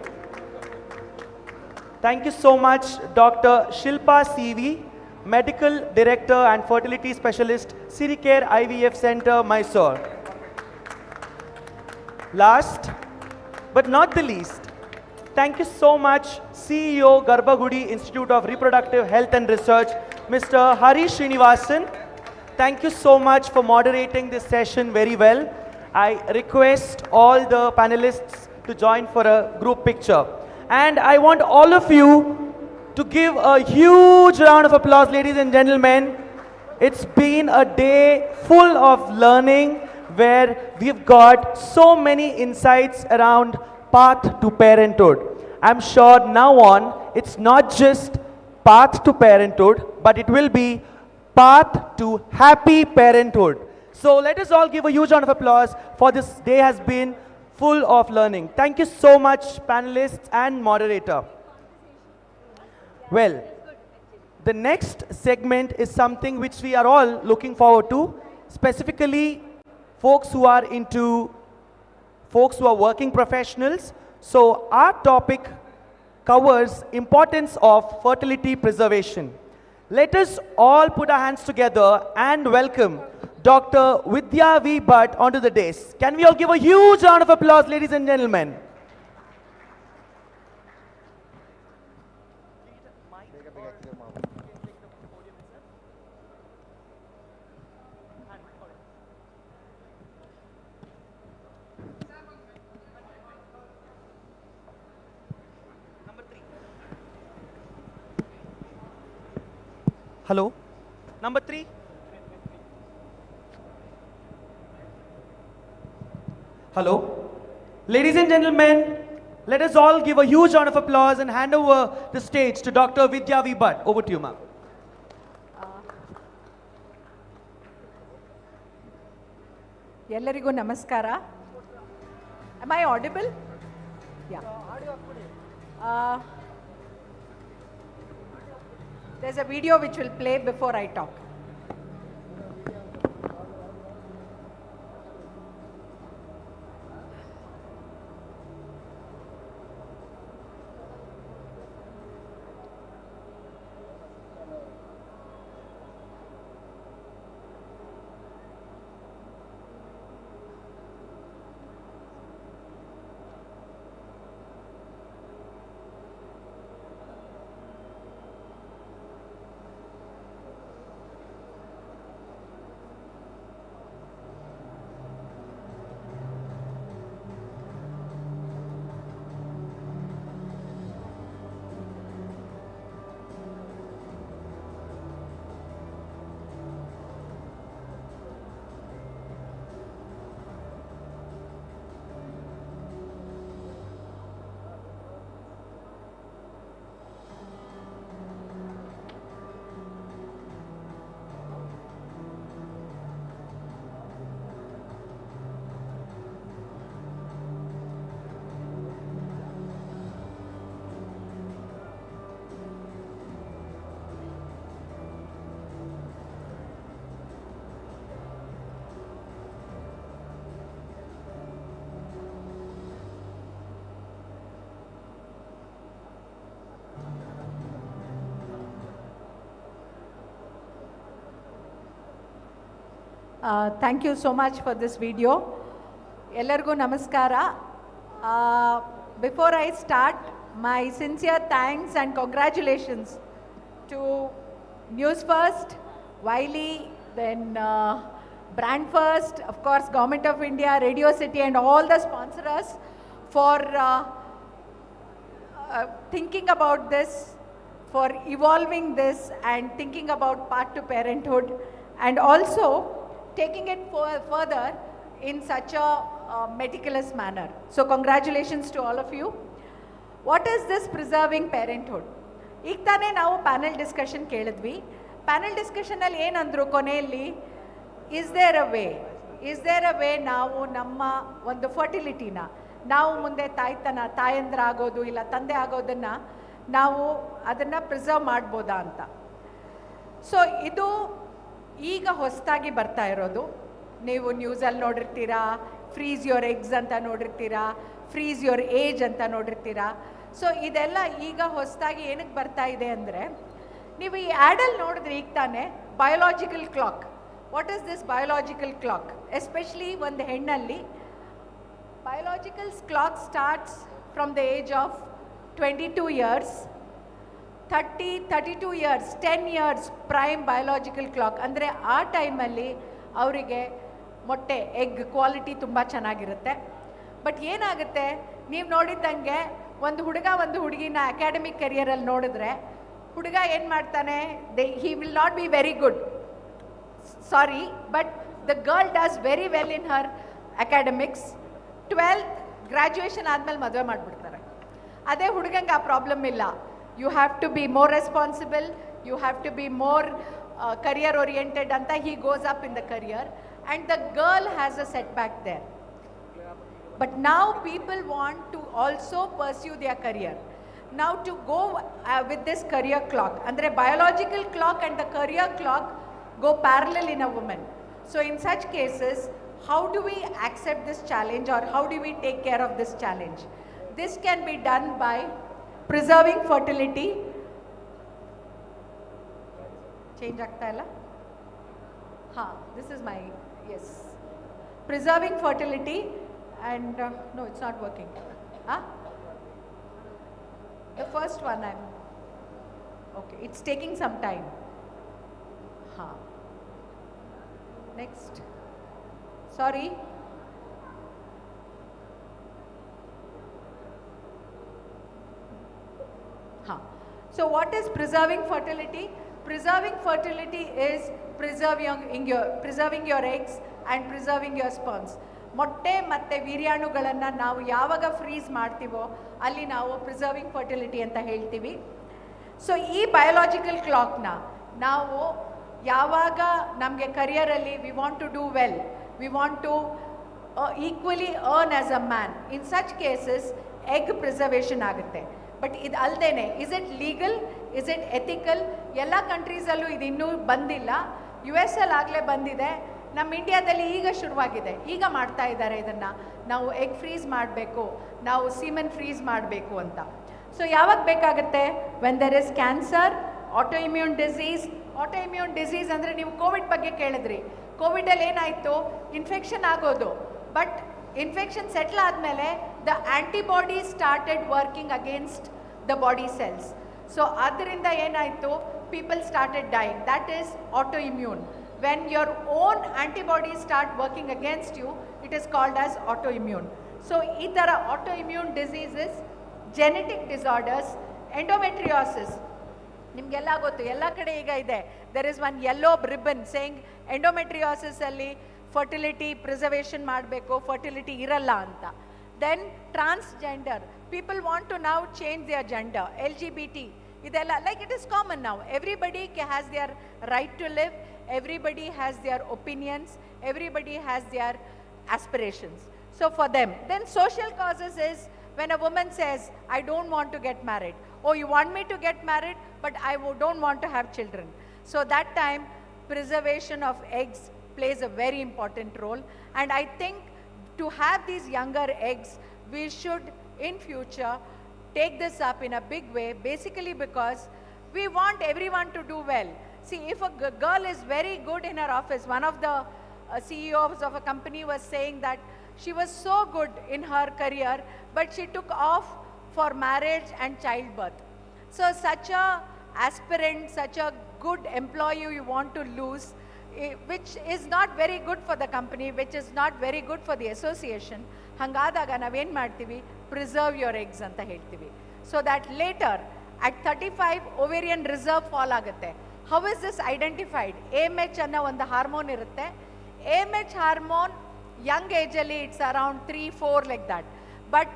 Thank you so much, Dr. Shilpa CV, Medical Director and Fertility Specialist, Siricare IVF Center, Mysore. Last but not the least, thank you so much, CEO, Garbhagudi Institute of Reproductive Health and Research, Mr. Hari Srinivasan. Thank you so much for moderating this session very well. I request all the panelists to join for a group picture. And I want all of you to give a huge round of applause, ladies and gentlemen. It's been a day full of learning where we've got so many insights around path to parenthood. I'm sure now on, it's not just path to parenthood, but it will be path to happy parenthood. So let us all give a huge round of applause for this day has been full of learning. Thank you so much, panelists and moderator. Well, the next segment is something which we are all looking forward to, specifically folks who are working professionals. So our topic covers importance of fertility preservation. Let us all put our hands together and welcome Dr. Vidya V. Bhatt onto the dais. Can we all give a huge round of applause, ladies and gentlemen? Hello? Number 3? Hello? Ladies and gentlemen, let us all give a huge round of applause and hand over the stage to Dr. Vidya V. Bhatt. Over to you, ma'am. ಎಲ್ಲರಿಗೂ ನಮಸ್ಕಾರ. Am I audible? Yeah. There's a video which will play before I talk. Thank you so much for this video. Ellargu namaskara. Before I start, my sincere thanks and congratulations to NewsFirst, Wiley, then Brand First, of course, Government of India, Radio City, and all the sponsors for thinking about this, for evolving this, and thinking about path to parenthood, and also taking it further in such a meticulous manner. So congratulations to all of you. What is this preserving parenthood? ಈಗ ತಾನೇ ನಾವು panel discussion ಕೇಳಿದ್ವಿ. Panel ಡಿಸ್ಕಷನಲ್ಲಿ ಏನಂದ್ರು ಕೊನೆಯಲ್ಲಿ, is there a way ನಾವು ನಮ್ಮ ಒಂದು ಫರ್ಟಿಲಿಟಿನ ನಾವು ಮುಂದೆ ತಾಯಂದ್ರ ಆಗೋದು ಇಲ್ಲ ತಂದೆ ಆಗೋದನ್ನು ನಾವು ಅದನ್ನು ಪ್ರಿಸರ್ವ್ ಮಾಡ್ಬೋದಾ ಅಂತ. ಸೊ ಇದು ಈಗ ಹೊಸದಾಗಿ ಬರ್ತಾ ಇರೋದು. ನೀವು ನ್ಯೂಸಲ್ಲಿ ನೋಡಿರ್ತೀರಾ, ಫ್ರೀಸ್ ಯುವರ್ ಎಗ್ಸ್ ಅಂತ ನೋಡಿರ್ತೀರಾ, ಫ್ರೀಸ್ ಯುವರ್ ಏಜ್ ಅಂತ ನೋಡಿರ್ತೀರಾ. ಸೊ ಇದೆಲ್ಲ ಈಗ ಹೊಸದಾಗಿ ಏನಕ್ಕೆ ಬರ್ತಾ ಇದೆ ಅಂದರೆ, ನೀವು ಈ ಆ್ಯಡಲ್ಲಿ ನೋಡಿದ್ರೆ ಈಗ ತಾನೇ biological clock. What is this biological clock? Especially ಒಂದು ಹೆಣ್ಣಲ್ಲಿ biological clock starts from the age of 22 years, 32 years, 10 years prime biological clock. ಅಂದರೆ ಆ ಟೈಮಲ್ಲಿ ಅವರಿಗೆ ಮೊಟ್ಟೆ ಎಗ್ ಕ್ವಾಲಿಟಿ ತುಂಬ ಚೆನ್ನಾಗಿರುತ್ತೆ. ಬಟ್ ಏನಾಗುತ್ತೆ, ನೀವು ನೋಡಿದ್ದಂಗೆ ಒಂದು ಹುಡುಗ ಒಂದು ಹುಡುಗಿನ ಅಕಾಡೆಮಿಕ್ ಕೆರಿಯರಲ್ಲಿ ನೋಡಿದ್ರೆ, ಹುಡುಗ ಏನು ಮಾಡ್ತಾನೆ, he will not be very good, sorry, but the girl does very well in her academics. 12th graduation ಆದಮೇಲೆ ಮದುವೆ ಮಾಡಿಬಿಡ್ತಾರೆ. ಅದೇ ಹುಡುಗಂಗೆ ಆ ಪ್ರಾಬ್ಲಮ್ ಇಲ್ಲ. You have to be more responsible, you have to be more career oriented ಅಂತ he goes up in the career, and the girl has a setback there. But now people want to also pursue their career. Now to go with this career clock, andre biological clock and the career clock go parallel in a woman. So in such cases, how do we accept this challenge, or how do we take care of this challenge? This can be done by preserving fertility. Change ಆಗ್ತಾ ಇಲ್ಲ? This is my, yes. Preserving fertility and, no, it's not working. The first one, okay, it's taking some time. Next. Sorry. So what is preserving fertility? Preserving fertility is preserving your eggs and preserving your sperms. ಮೊಟ್ಟೆ ಮತ್ತು ವೀರ್ಯಾಣುಗಳನ್ನು ನಾವು ಯಾವಾಗ freeze ಮಾಡ್ತೀವೋ ಅಲ್ಲಿ ನಾವು preserving fertility ಅಂತ ಹೇಳ್ತೀವಿ. So ಈ ಬಯೋಲಾಜಿಕಲ್ ಕ್ಲಾಕ್ನ ನಾವು ಯಾವಾಗ ನಮಗೆ ಕರಿಯರಲ್ಲಿ we want to do well, we want to equally earn as a man, in such cases egg preservation ಆಗುತ್ತೆ. ಬಟ್ ಇದು ಅಲ್ಲದೇನೆ, is it legal, is it ethical? ಎಲ್ಲ ಕಂಟ್ರೀಸಲ್ಲೂ ಇದು ಇನ್ನೂ ಬಂದಿಲ್ಲ. US ಅಲ್ಲಿ ಆಗಲೇ ಬಂದಿದೆ, ನಮ್ಮ ಇಂಡಿಯಾದಲ್ಲಿ ಈಗ ಶುರುವಾಗಿದೆ, ಈಗ ಮಾಡ್ತಾ ಇದ್ದಾರೆ ಇದನ್ನು. ನಾವು ಎಗ್ ಫ್ರೀಸ್ ಮಾಡಬೇಕು, ನಾವು ಸೀಮೆನ್ ಫ್ರೀಸ್ ಮಾಡಬೇಕು ಅಂತ. ಸೊ ಯಾವಾಗ ಬೇಕಾಗುತ್ತೆ? When there is cancer, autoimmune disease. Autoimmune disease ಅಂದರೆ ನೀವು ಕೋವಿಡ್ ಬಗ್ಗೆ ಕೇಳಿದ್ರಿ. ಕೋವಿಡಲ್ಲಿ ಏನಾಯಿತು? ಇನ್ಫೆಕ್ಷನ್ ಆಗೋದು, ಬಟ್ ಇನ್ಫೆಕ್ಷನ್ ಸೆಟ್ಲ್ ಆದಮೇಲೆ the antibodies started working against the body cells. So ಅದರಿಂದ ಏನಾಯಿತು? People started dying. That is autoimmune. When your own antibodies start working against you, it is called as autoimmune. So, ee tara autoimmune diseases, genetic disorders, endometriosis. Nimgella gottu, ella kade iga ide. There is one yellow ribbon saying endometriosis alli fertility preservation ಮಾಡಬೇಕು, fertility iralla anta. Then transgender, people want to now change their gender. LGBT, idella, like it is common now. Everybody has their right to live. Everybody has their opinions, everybody has their aspirations. So for them, then social causes is when a woman says, I don't want to get married. Oh, you want me to get married, but I don't want to have children. So that time, preservation of eggs plays a very important role. And I think to have these younger eggs, we should in future take this up in a big way, basically because we want everyone to do well. See, if a girl is very good in her office, one of the CEOs of a company was saying that she was so good in her career, but she took off for marriage and childbirth. So such a aspirant, such a good employee you want to lose, which is not very good for the company, which is not very good for the association. Hangadaga naven ಮಾಡ್ತೀವಿ, preserve your eggs ಅಂತ ಹೇಳ್ತೀವಿ. So that later at 35 ovarian reserve fall ಆಗುತ್ತೆ. How is this identified? AMH ಅನ್ನೋ ಒಂದು hormone ಇರುತ್ತೆ. AMH hormone young ಏಜಲ್ಲಿ it's around 3-4 like that. But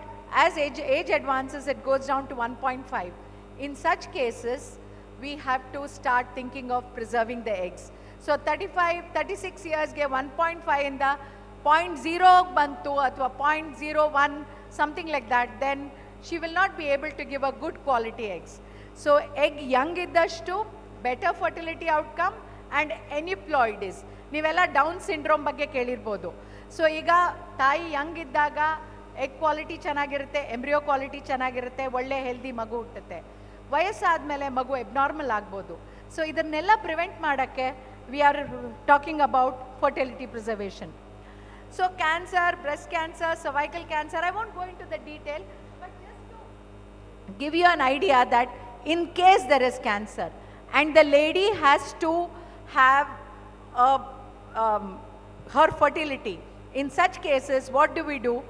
as age advances, it goes down to 1.5. In such cases, we have to start thinking of preserving the eggs. So 35-36 yearsಗೆ 1.5 ಇಂದ 0.0 ಬಂತು ಅಥವಾ 0.01 something like that, then she will not be able to give a good quality eggs. So egg young ಇದ್ದಷ್ಟು better fertility outcome and aneuploidies. ನೀವೆಲ್ಲ down syndrome ಬಗ್ಗೆ ಕೇಳಿರ್ಬೋದು. So ಈಗ ತಾಯಿ Young ಇದ್ದಾಗ ಎಗ್ ಕ್ವಾಲಿಟಿ ಚೆನ್ನಾಗಿರುತ್ತೆ, ಎಂಬ್ರಿಯೋ ಕ್ವಾಲಿಟಿ ಚೆನ್ನಾಗಿರುತ್ತೆ, ಒಳ್ಳೆ ಹೆಲ್ದಿ ಮಗು ಹುಟ್ಟುತ್ತೆ. ವಯಸ್ಸಾದಮೇಲೆ ಮಗು ಎಬ್ನಾರ್ಮಲ್ ಆಗ್ಬೋದು. ಸೊ ಇದನ್ನೆಲ್ಲ ಪ್ರಿವೆಂಟ್ ಮಾಡೋಕ್ಕೆ we are talking about fertility preservation. So cancer, breast cancer, cervical cancer, I want go into the detail, but just to give you an idea that in case there is cancer and the lady has to have a her fertility. In such cases, what do?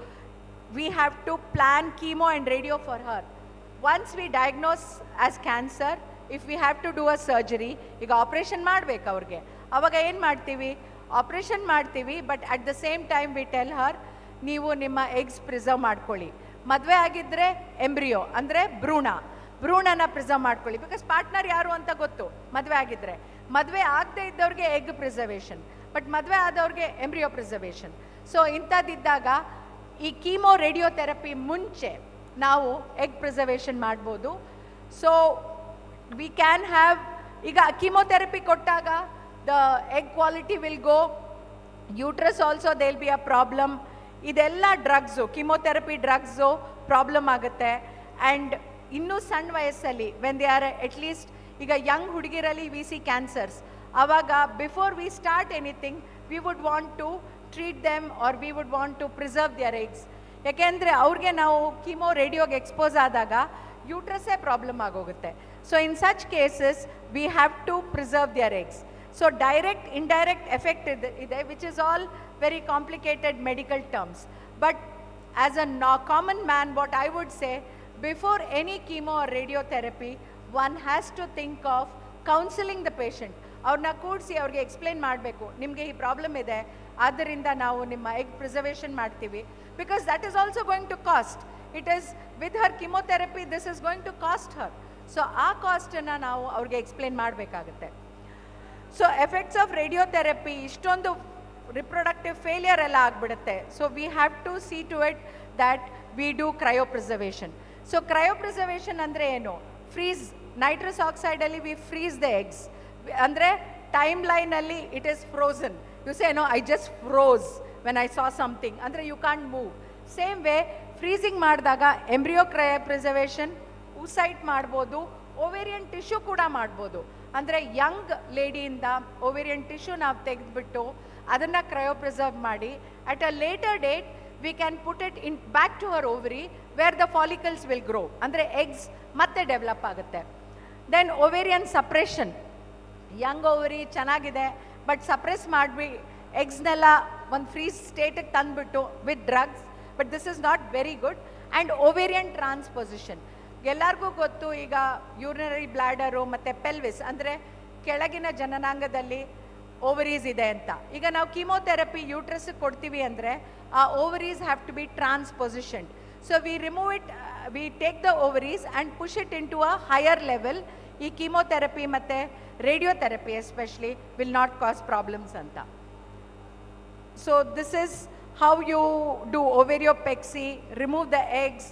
We have to plan chemo and radio for her. Once we diagnose as cancer, if we have to do a surgery, ಈಗ operation ಮಾಡಬೇಕು ಅವ್ರಿಗೆ, ಅವಾಗ ಏನು ಮಾಡ್ತೀವಿ, operation ಮಾಡ್ತೀವಿ, but at the same time we tell her, ನೀವು ನಿಮ್ಮ eggs preserve ಮಾಡ್ಕೊಳ್ಳಿ. ಮದುವೆ ಆಗಿದ್ದರೆ ಎಂಬ್ರಿಯೋ ಅಂದರೆ ಭ್ರೂಣನ ಪ್ರಿಸರ್ವ್ ಮಾಡ್ಕೊಳ್ಳಿ, ಬಿಕಾಸ್ ಪಾರ್ಟ್ನರ್ ಯಾರು ಅಂತ ಗೊತ್ತು ಮದುವೆ ಆಗಿದ್ದರೆ. ಮದುವೆ ಆಗದೆ ಇದ್ದವ್ರಿಗೆ ಎಗ್ ಪ್ರಿಸರ್ವೇಷನ್, ಬಟ್ ಮದುವೆ ಆದವ್ರಿಗೆ ಎಂಬ್ರಿಯೋ ಪ್ರಿಸರ್ವೇಷನ್. ಸೊ ಇಂಥದ್ದಿದ್ದಾಗ ಈ ಕೀಮೋ ರೇಡಿಯೋಥೆರಪಿ ಮುಂಚೆ ನಾವು ಎಗ್ ಪ್ರಿಸರ್ವೇಷನ್ ಮಾಡ್ಬೋದು. ಸೊ ವಿ ಕ್ಯಾನ್ ಹ್ಯಾವ್, ಈಗ ಕೀಮೋಥೆರಪಿ ಕೊಟ್ಟಾಗ the egg quality will go, uterus also they will be a problem. ಇದೆಲ್ಲ ಡ್ರಗ್ಸು, ಕೀಮೋಥೆರಪಿ ಡ್ರಗ್ಸು ಪ್ರಾಬ್ಲಮ್ ಆಗುತ್ತೆ. ಆ್ಯಂಡ್ ಇನ್ನೂ ಸಣ್ಣ ವಯಸ್ಸಲ್ಲಿ ವೆನ್ ದೇ ಆರ್ ಅಟ್ಲೀಸ್ಟ್, ಈಗ ಯಂಗ್ ಹುಡುಗಿರಲ್ಲಿ ವಿ ಸಿ ಕ್ಯಾನ್ಸರ್ಸ್, ಆವಾಗ before we start anything we would want to treat them or we would want to preserve their eggs. ಯಾಕೆಂದರೆ ಅವ್ರಿಗೆ ನಾವು ಕೀಮೋ ರೇಡಿಯೋಗೆ ಎಕ್ಸ್ಪೋಸ್ ಆದಾಗ ಯೂಟ್ರಸ್ಸೇ ಪ್ರಾಬ್ಲಮ್ ಆಗೋಗುತ್ತೆ. So in such cases we have to preserve their eggs. So direct indirect effect ಇದೆ, which is all very complicated medical terms. But as a common man, what I would say, before any chemo or radiotherapy, one has to think of counseling the patient. ಅವ್ರನ್ನ ಕೂಡಿಸಿ ಅವ್ರಿಗೆ explain ಮಾಡಬೇಕು, ನಿಮಗೆ ಈ problem ಇದೆ, ಆದ್ದರಿಂದ ನಾವು ನಿಮ್ಮ ಎಗ್ ಪ್ರಿಸರ್ವೇಷನ್ ಮಾಡ್ತೀವಿ, because that is also going to cost. It is with her chemotherapy this is going to cost her. So ಆ ಕಾಸ್ಟನ್ನು ನಾವು ಅವ್ರಿಗೆ ಎಕ್ಸ್ಪ್ಲೇನ್ ಮಾಡಬೇಕಾಗುತ್ತೆ. ಸೊ ಎಫೆಕ್ಟ್ಸ್ ಆಫ್ ರೇಡಿಯೋಥೆರಪಿ, ಇಷ್ಟೊಂದು reproductive failure ಎಲ್ಲ ಆಗಿಬಿಡುತ್ತೆ. So we have to see to it that we do cryopreservation. So cryopreservation ಅಂದರೆ ಏನು, ಫ್ರೀಸ್, ನೈಟ್ರಸ್ ಆಕ್ಸೈಡಲ್ಲಿ ವಿ ಫ್ರೀಸ್ ದ ಎಗ್ಸ್, ಅಂದರೆ ಟೈಮ್ ಲೈನಲ್ಲಿ it is frozen. You say no I just froze when I saw something, ಅಂದರೆ you can't move. Same way freezing ಮಾಡಿದಾಗ embryo cryopreservation, oocyte ಮಾಡ್ಬೋದು, ovarian tissue ಕೂಡ ಮಾಡ್ಬೋದು. ಅಂದರೆ Young ಲೇಡಿಯಿಂದ ovarian tissue ನಾವು ತೆಗೆದುಬಿಟ್ಟು ಅದನ್ನು ಕ್ರಯೋಪ್ರಿಸರ್ವ್ ಮಾಡಿ, at a later date we can put it in back to her ovary where the follicles will grow, ಅಂದರೆ ಎಗ್ಸ್ ಮತ್ತೆ ಡೆವಲಪ್ ಆಗುತ್ತೆ. Then ovarian suppression, young ovary ಚೆನ್ನಾಗಿದೆ ಬಟ್ ಸಪ್ರೆಸ್ ಮಾಡಿ ಎಗ್ಸ್ನೆಲ್ಲ ಒಂದು ಫ್ರೀಸ್ ಸ್ಟೇಟಿಗೆ ತಂದುಬಿಟ್ಟು with drugs, but this is not very good. And ovarian transposition, ಎಲ್ಲರಿಗೂ ಗೊತ್ತು ಈಗ ಯೂರಿನರಿ ಬ್ಲಾಡರು ಮತ್ತು ಪೆಲ್ವಿಸ್, ಅಂದರೆ ಕೆಳಗಿನ ಜನನಾಂಗದಲ್ಲಿ ಓವರೀಸ್ ಇದೆ ಅಂತ. ಈಗ ನಾವು ಕೀಮೋಥೆರಪಿ ಯೂಟ್ರಸ್ ಕೊಡ್ತೀವಿ ಅಂದರೆ ಆ ovaries have to be transpositioned. So we remove it, we take the ovaries and push it in to a higher level. ಈ ಕೀಮೋಥೆರಪಿ ಮತ್ತು radiotherapy especially will not cause problems ಅಂತ. So this is how you do ovariopexy, remove the eggs,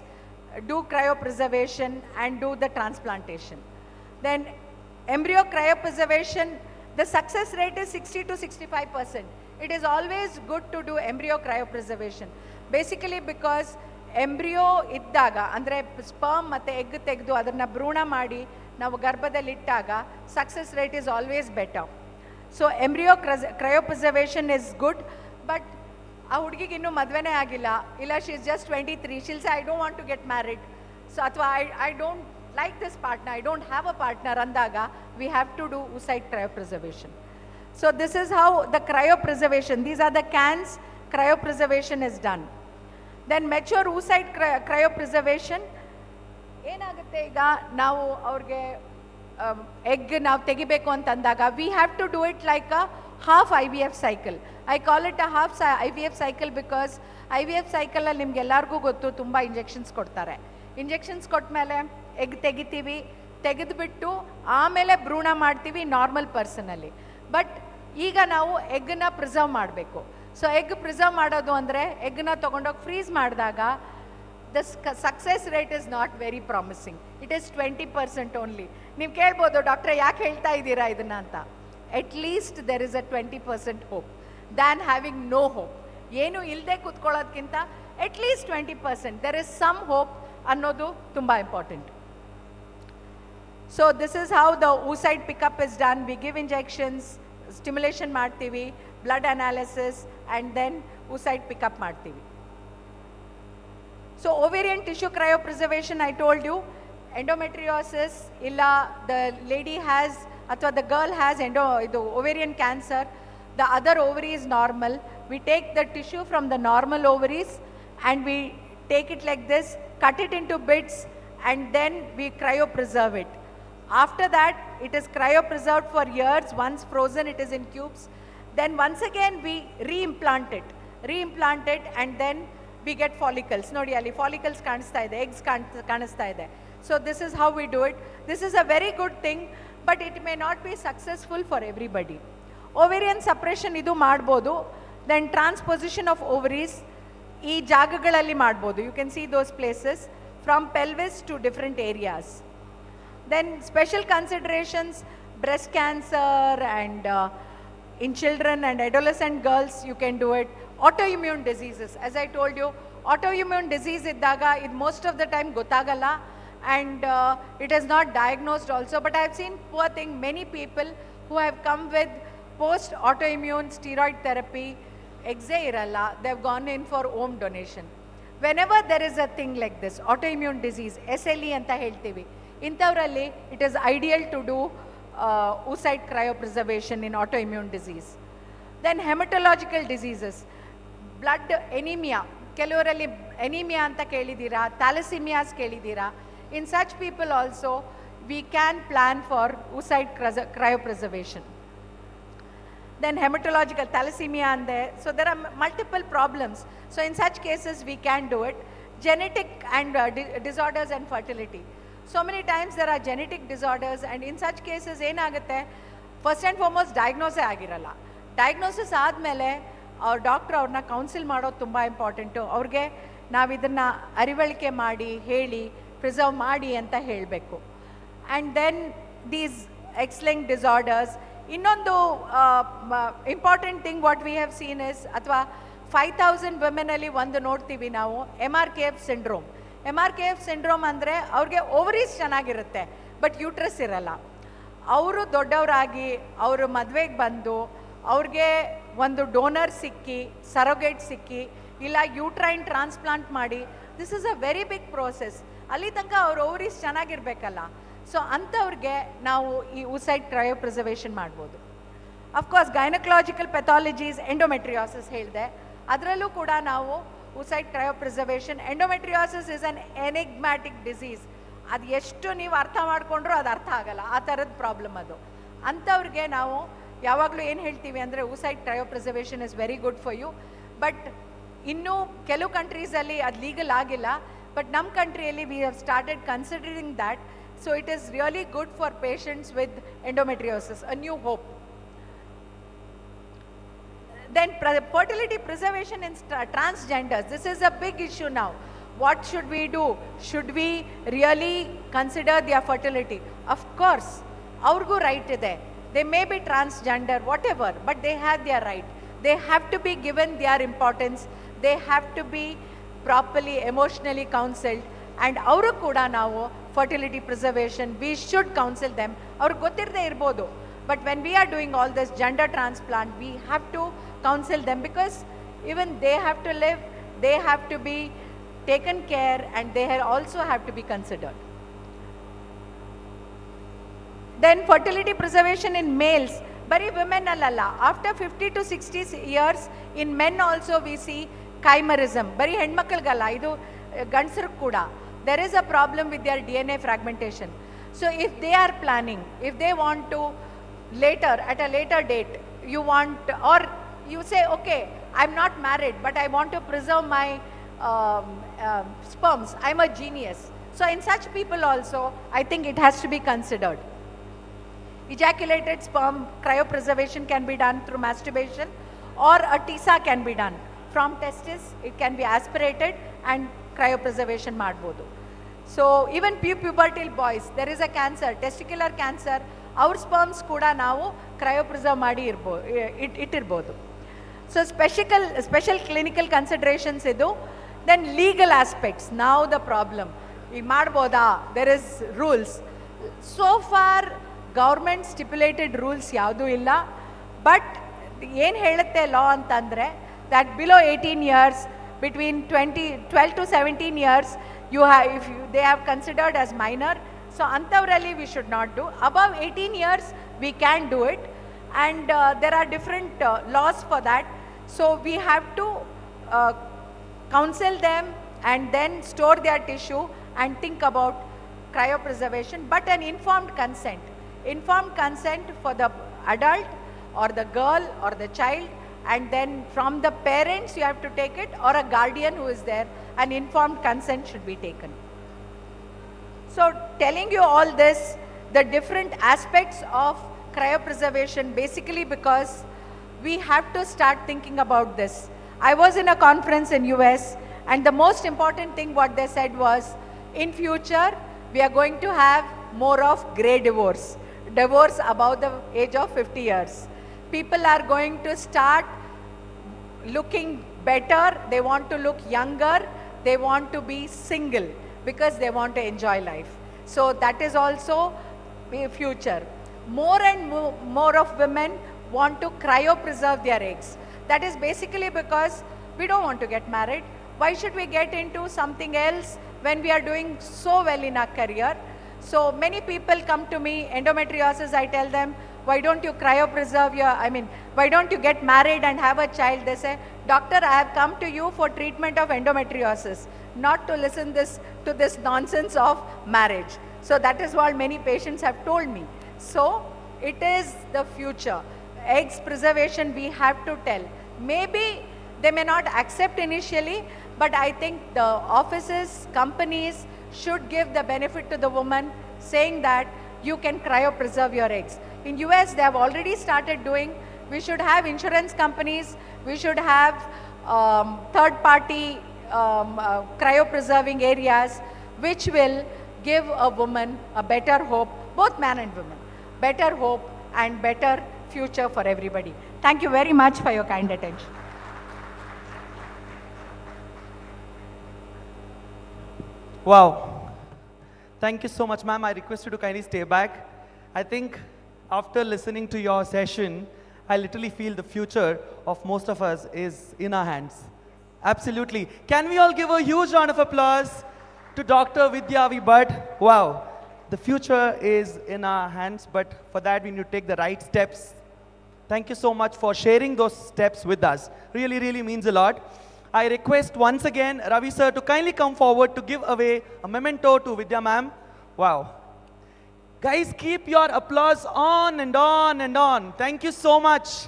do cryopreservation and do the transplantation. Then embryo cryopreservation, the success rate is 60 to 65%. It is always good to do embryo cryopreservation, basically because embryo ಇದ್ದಾಗ, ಅಂದರೆ sperm ಮತ್ತು egg ತೆಗೆದು ಅದನ್ನು ಭ್ರೂಣ ಮಾಡಿ ನಾವು ಗರ್ಭದಲ್ಲಿಟ್ಟಾಗ success rate is always better. So embryo cryopreservation is good. But ಆ ಹುಡುಗಿಗೆ ಇನ್ನೂ ಮದುವೆನೇ ಆಗಿಲ್ಲ, ಇಲ್ಲ she is just 23, she'll say I don't want to get married, so ಅಥವಾ I don't like this partner, I don't have a partner ಅಂದಾಗ we have to do oocyte cryopreservation. So this is how the cryopreservation, these are the cans, cryopreservation is done. Then mature oocyte cryopreservation, ಏನಾಗುತ್ತೆ, ಈಗ ನಾವು ಅವ್ರಿಗೆ egg ನಾವು ತೆಗಿಬೇಕು ಅಂತಂದಾಗ we have to do it like a half IVF cycle. I call it a half IVF cycle because IVF cycleಲ್ಲಿ ನಿಮ್ಗೆಲ್ಲರಿಗೂ ಗೊತ್ತು ತುಂಬ ಇಂಜೆಕ್ಷನ್ಸ್ ಕೊಡ್ತಾರೆ. ಇಂಜೆಕ್ಷನ್ಸ್ ಕೊಟ್ಟಮೇಲೆ ಎಗ್ ತೆಗಿತೀವಿ, ತೆಗೆದುಬಿಟ್ಟು ಆಮೇಲೆ ಭ್ರೂಣ ಮಾಡ್ತೀವಿ ನಾರ್ಮಲ್ ಪರ್ಸನಲ್ಲಿ. ಬಟ್ ಈಗ ನಾವು ಎಗ್ಗನ್ನ ಪ್ರಿಸರ್ವ್ ಮಾಡಬೇಕು. ಸೊ ಎಗ್ ಪ್ರಿಸರ್ವ್ ಮಾಡೋದು ಅಂದರೆ ಎಗ್ಗನ್ನ ತೊಗೊಂಡೋಗಿ ಫ್ರೀಸ್ ಮಾಡಿದಾಗ the success rate is not very promising. It is 20% only. ನೀವು ಕೇಳ್ಬೋದು, ಡಾಕ್ಟ್ರೆ ಯಾಕೆ ಹೇಳ್ತಾ ಇದ್ದೀರಾ ಇದನ್ನ ಅಂತ. At least there is a 20% hope than having no hope. ಏನು ಇಲ್ಲದೆ ಕೂತ್ಕೊಳ್ಳೋದಕ್ಕಿಂತ at least 20% there is some hope ಅನ್ನೋದು ತುಂಬ important. So this is how the oocyte pickup is done. We give injections, stimulation ಮಾಡ್ತೀವಿ, blood analysis and then oocyte pickup ಮಾಡ್ತೀವಿ. So ovarian tissue cryopreservation, I told you, endometriosis, illa the lady has, ಅಥವಾ the girl has ovarian cancer, the other ovary is normal. We take the tissue from the normal ovaries and we take it like this, cut it into bits, and then we cryopreserve it. After that, it is cryopreserved for years. Once frozen, it is in cubes. Then once again, we reimplant it, and then we get follicles. Nodi ali follicles kanista ide, eggs kanista ide. So this is how we do it. This is a very good thing, but it may not be successful for everybody. Ovarian suppression idu madbodu. Then transposition of ovaries ee jagagalali madbodu. You can see those places from pelvis to different areas. Then special considerations, breast cancer, and in children and adolescent girls you can do it. Autoimmune diseases, as I told you, autoimmune disease iddaga, most of the time gotagala, and it is not diagnosed also. But I have seen, poor thing, many people who have come with post autoimmune steroid therapy, eggsay iralla, they have gone in for womb donation. Whenever there is a thing like this, autoimmune disease, SLE anta heltivi, inthavralli it is ideal to do oocyte cryopreservation in autoimmune disease. Then hematological diseases, blood anemia, ಕೆಲವರಲ್ಲಿ anemia ಅಂತ ಕೇಳಿದ್ದೀರಾ, thalassemias ಕೇಳಿದ್ದೀರಾ. In such people also, we can plan for oocyte cryopreservation. Then hematological thalassemia and there. So there are multiple problems. So in such cases, we can do it. Genetic and disorders and fertility. So many times there are genetic disorders, and in such cases, ಏನಾಗುತ್ತೆ, first and foremost diagnosis ಆಗಿರಲ್ಲ. Diagnosis ಆದಮೇಲೆ ಅವ್ರ doctor ಅವ್ರನ್ನ council ಮಾಡೋದು ತುಂಬ important. ಅವ್ರಿಗೆ ನಾವು ಇದನ್ನು ಅರಿವಳಿಕೆ ಮಾಡಿ ಹೇಳಿ ಪ್ರಿಸರ್ವ್ ಮಾಡಿ ಅಂತ ಹೇಳಬೇಕು. And then these X linked disorders. ಇನ್ನೊಂದು important thing what we have seen is, ಅಥವಾ 5000 ವುಮೆನಲ್ಲಿ ಒಂದು ನೋಡ್ತೀವಿ ನಾವು, MRKF ಸಿಂಡ್ರೋಮ್. MRKF ಸಿಂಡ್ರೋಮ್ ಅಂದರೆ ಅವ್ರಿಗೆ ಓವರೀಸ್ ಚೆನ್ನಾಗಿರುತ್ತೆ ಬಟ್ ಯೂಟ್ರಸ್ ಇರಲ್ಲ. ಅವರು ದೊಡ್ಡವರಾಗಿ ಅವರು ಮದುವೆಗೆ ಬಂದು ಅವ್ರಿಗೆ ಒಂದು ಡೋನರ್ ಸಿಕ್ಕಿ, ಸರೋಗೇಟ್ ಸಿಕ್ಕಿ, ಇಲ್ಲ ಯೂಟ್ರೈನ್ ಟ್ರಾನ್ಸ್ಪ್ಲಾಂಟ್ ಮಾಡಿ, this is a very big process. ಅಲ್ಲಿ ತನಕ ಅವ್ರ ಓವರೀಸ್ ಚೆನ್ನಾಗಿರ್ಬೇಕಲ್ಲ. ಸೊ ಅಂಥವ್ರಿಗೆ ನಾವು ಈ oocyte cryopreservation ಮಾಡ್ಬೋದು. ಅಫ್ಕೋರ್ಸ್ ಗೈನಕಲಾಜಿಕಲ್ ಪೆಥಾಲಜೀಸ್, ಎಂಡೋಮೆಟ್ರಿಯಾಸಿಸ್ ಹೇಳಿದೆ, ಅದರಲ್ಲೂ ಕೂಡ ನಾವು oocyte cryopreservation. Endometriosis is an enigmatic disease. ಅದು ಎಷ್ಟು ನೀವು ಅರ್ಥ ಮಾಡಿಕೊಂಡ್ರೂ ಅದು ಅರ್ಥ ಆಗಲ್ಲ, ಆ ಥರದ ಪ್ರಾಬ್ಲಮ್ ಅದು. ಅಂಥವ್ರಿಗೆ ನಾವು ಯಾವಾಗಲೂ ಏನು ಹೇಳ್ತೀವಿ ಅಂದರೆ oocyte cryopreservation is very good for you. But ಇನ್ನೂ ಕೆಲವು ಕಂಟ್ರೀಸಲ್ಲಿ ಅದು ಲೀಗಲ್ ಆಗಿಲ್ಲ, ಬಟ್ ನಮ್ಮ ಕಂಟ್ರಿಯಲ್ಲಿ we have started considering that. So it is really good for patients with endometriosis, a new hope. Then fertility preservation in transgenders. This is a big issue now. What should we do? Should we really consider their fertility? Of course, avrgu right ide. They may be transgender, whatever, but they have their right. They have to be given their importance. They have to be properly emotionally counseled. And avru kuda ನಾವು fertility preservation, we should counsel them. Avrgu ಗೊತ್ತಿರದೆ ಇರಬಹುದು, but when we are doing all this gender transplant, we have to counsel them, because even they have to live, they have to be taken care, and they also have to be considered. Then fertility preservation in males, bari women allalla, after 50 to 60 years in men also we see chimerism. Bari ಹೆಣ್ಮಕ್ಕಳಿಗಲ್ಲ, ಇದು ಗಂಡಸರು ಕೂಡ. There is a problem with their DNA fragmentation. So if they are planning, if they want to later, at a later date, you want, or you say, okay, I'm not married, but I want to preserve my sperms, I'm a genius. So in such people also, I think it has to be considered. Ejaculated sperm cryopreservation can be done through masturbation, or a TISA can be done. From testis, it can be aspirated and cryopreservation ಮಾಡ್ಬೋದು. So even pubertal boys, there is a cancer, testicular cancer, our sperms ಕೂಡ ನಾವು cryopreserve ಮಾಡಿ ಇಟ್ಟಿರ್ಬೋದು. So special clinical considerations ಇದು. Then legal aspects, now the problem. ಈ ಮಾಡ್ಬೋದಾ? There is rules. So far government stipulated rules ಯಾವುದೂ ಇಲ್ಲ, but ಏನು ಹೇಳುತ್ತೆ law ಅಂತಂದರೆ, that below 18 years, between 12 to 17 years, they have considered as minor. So anthavrali we should not do. Above 18 years we can do it, and there are different laws for that. So we have to counsel them and then store their tissue and think about cryopreservation, but an informed consent. Informed consent for the adult or the girl or the child, and then from the parents you have to take it, or a guardian who is there, an informed consent should be taken. So telling you all this, the different aspects of cryopreservation, basically because we have to start thinking about this. I was in a conference in US, and the most important thing what they said was, in future we are going to have more of grey divorce, divorce above the age of 50 years. People are going to start looking better, they want to look younger, they want to be single because they want to enjoy life. So that is also the future. More and more of women want to cryopreserve their eggs. That is basically because we don't want to get married. Why should we get into something else when we are doing so well in our career? So many people come to me, endometriosis, I tell them, why don't you cryopreserve why don't you get married and have a child? They say, doctor, I have come to you for treatment of endometriosis, not to listen to this nonsense of marriage. So that is what many patients have told me. So it is the future. Eggs preservation we have to tell. Maybe they may not accept initially, but I think the offices, companies should give the benefit to the woman, saying that you can cryopreserve your eggs. In US, they have already started doing. We should have insurance companies, we should have third-party cryopreserving areas, which will give a woman a better hope, both man and woman, better hope and better future for everybody. Thank you very much for your kind attention. Wow. Thank you so much, ma'am. I request you to kindly stay back. I think after listening to your session, I literally feel the future of most of us is in our hands. Absolutely. Can we all give a huge round of applause to Dr. Vidya V. Bhatt? Wow. The future is in our hands, but for that we need to take the right steps. Thank you so much for sharing those steps with us. Really, really means a lot. I request once again Ravi sir to kindly come forward to give away a memento to Vidya ma'am. Wow. Guys, keep your applause on and on and on. Thank you so much.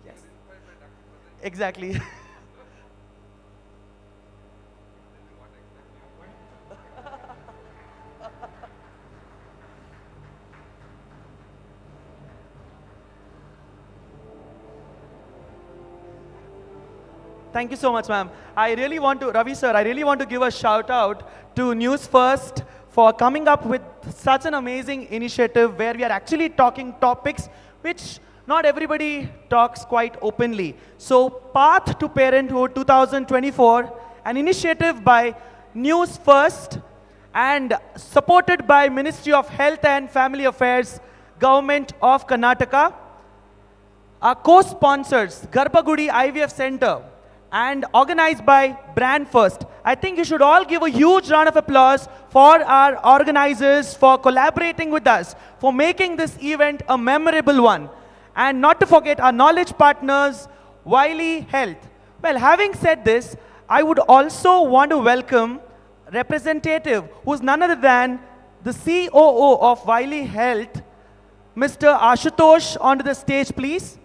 Yes. Exactly. Thank you so much, ma'am. I really want to, Ravi sir, I really want to give a shout out to NewsFirst for coming up with such an amazing initiative where we are actually talking topics which not everybody talks quite openly. So, Path to Parenthood 2024, an initiative by NewsFirst and supported by Ministry of Health and Family Affairs, Government of Karnataka. Our co-sponsors, Garbhagudi IVF Center, and organized by Brand First. I think you should all give a huge round of applause for our organizers for collaborating with us, for making this event a memorable one. And not to forget our knowledge partners, Wiley Health. Well, having said this, I would also want to welcome representative who's none other than the COO of Wiley Health, Mr. Ashutosh, onto the stage, please.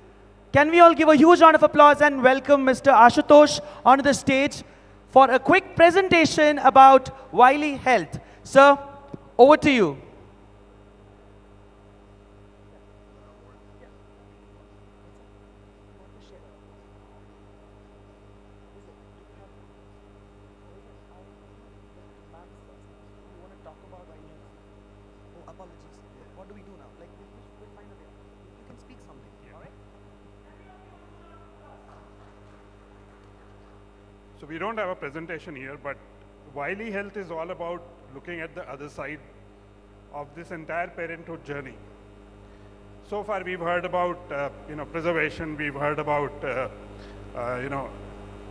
Can we all give a huge round of applause and welcome Mr. Ashutosh onto the stage for a quick presentation about Wiley Health. Sir, over to you. So we don't have a presentation here, but Wiley Health is all about looking at the other side of this entire parenthood journey. So far we've heard about preservation, we've heard about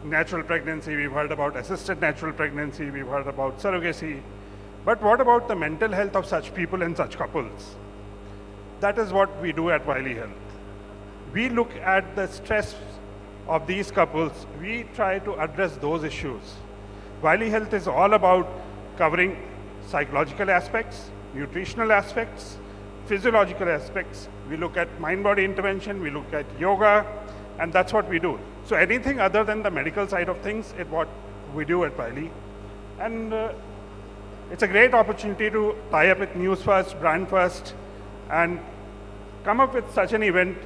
natural pregnancy, we've heard about assisted natural pregnancy, we've heard about surrogacy, But what about the mental health of such people and such couples? That is what we do at Wiley Health. We look at the stress of these couples. We try to address those issues. Wiley Health is all about covering psychological aspects, nutritional aspects, physiological aspects. We look at mind-body intervention, we look at yoga, and that's what we do. So anything other than the medical side of things is what we do at Wiley. And it's a great opportunity to tie up with NewsFirst, Brand First, and come up with such an event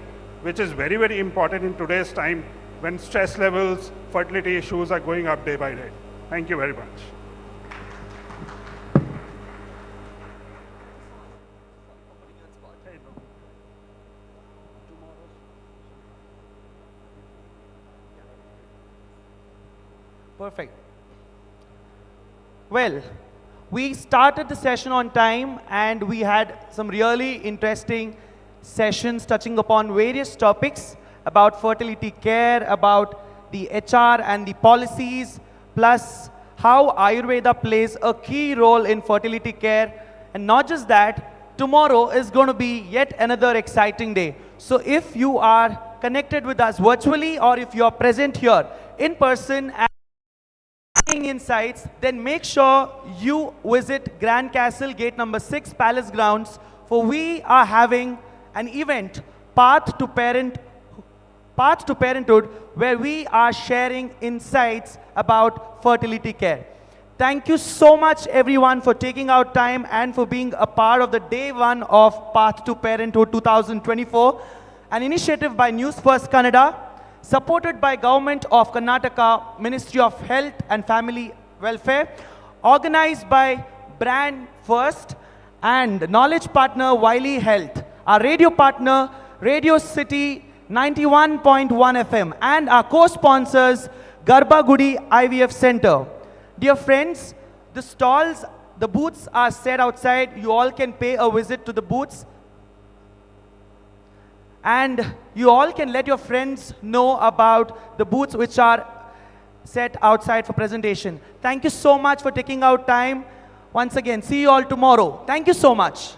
which is very, very important in today's time when stress levels, fertility issues are going up day by day. Thank you very much. Perfect. Well, we started the session on time and we had some really interesting sessions touching upon various topics about fertility care, about the HR and the policies, plus how Ayurveda plays a key role in fertility care. And not just that, tomorrow is going to be yet another exciting day. So if you are connected with us virtually or if you are present here in person and insights, then make sure you visit Grand Castle, gate number 6, Palace Grounds, for we are having an event, Path to Parenthood, where we are sharing insights about fertility care. Thank you so much everyone for taking out time and for being a part of the day 1 of Path to Parenthood 2024, an initiative by NewsFirst Kannada, supported by Government of Karnataka, Ministry of Health and Family Welfare, organized by Brand First and knowledge partner Wiley Health, our radio partner Radio City 91.1 FM, and our co-sponsors Garba Gudi IVF Center. Dear friends, the stalls, the booths are set outside. You all can pay a visit to the booths. And you all can let your friends know about the booths which are set outside for presentation. Thank you so much for taking out time. Once again, see you all tomorrow. Thank you so much.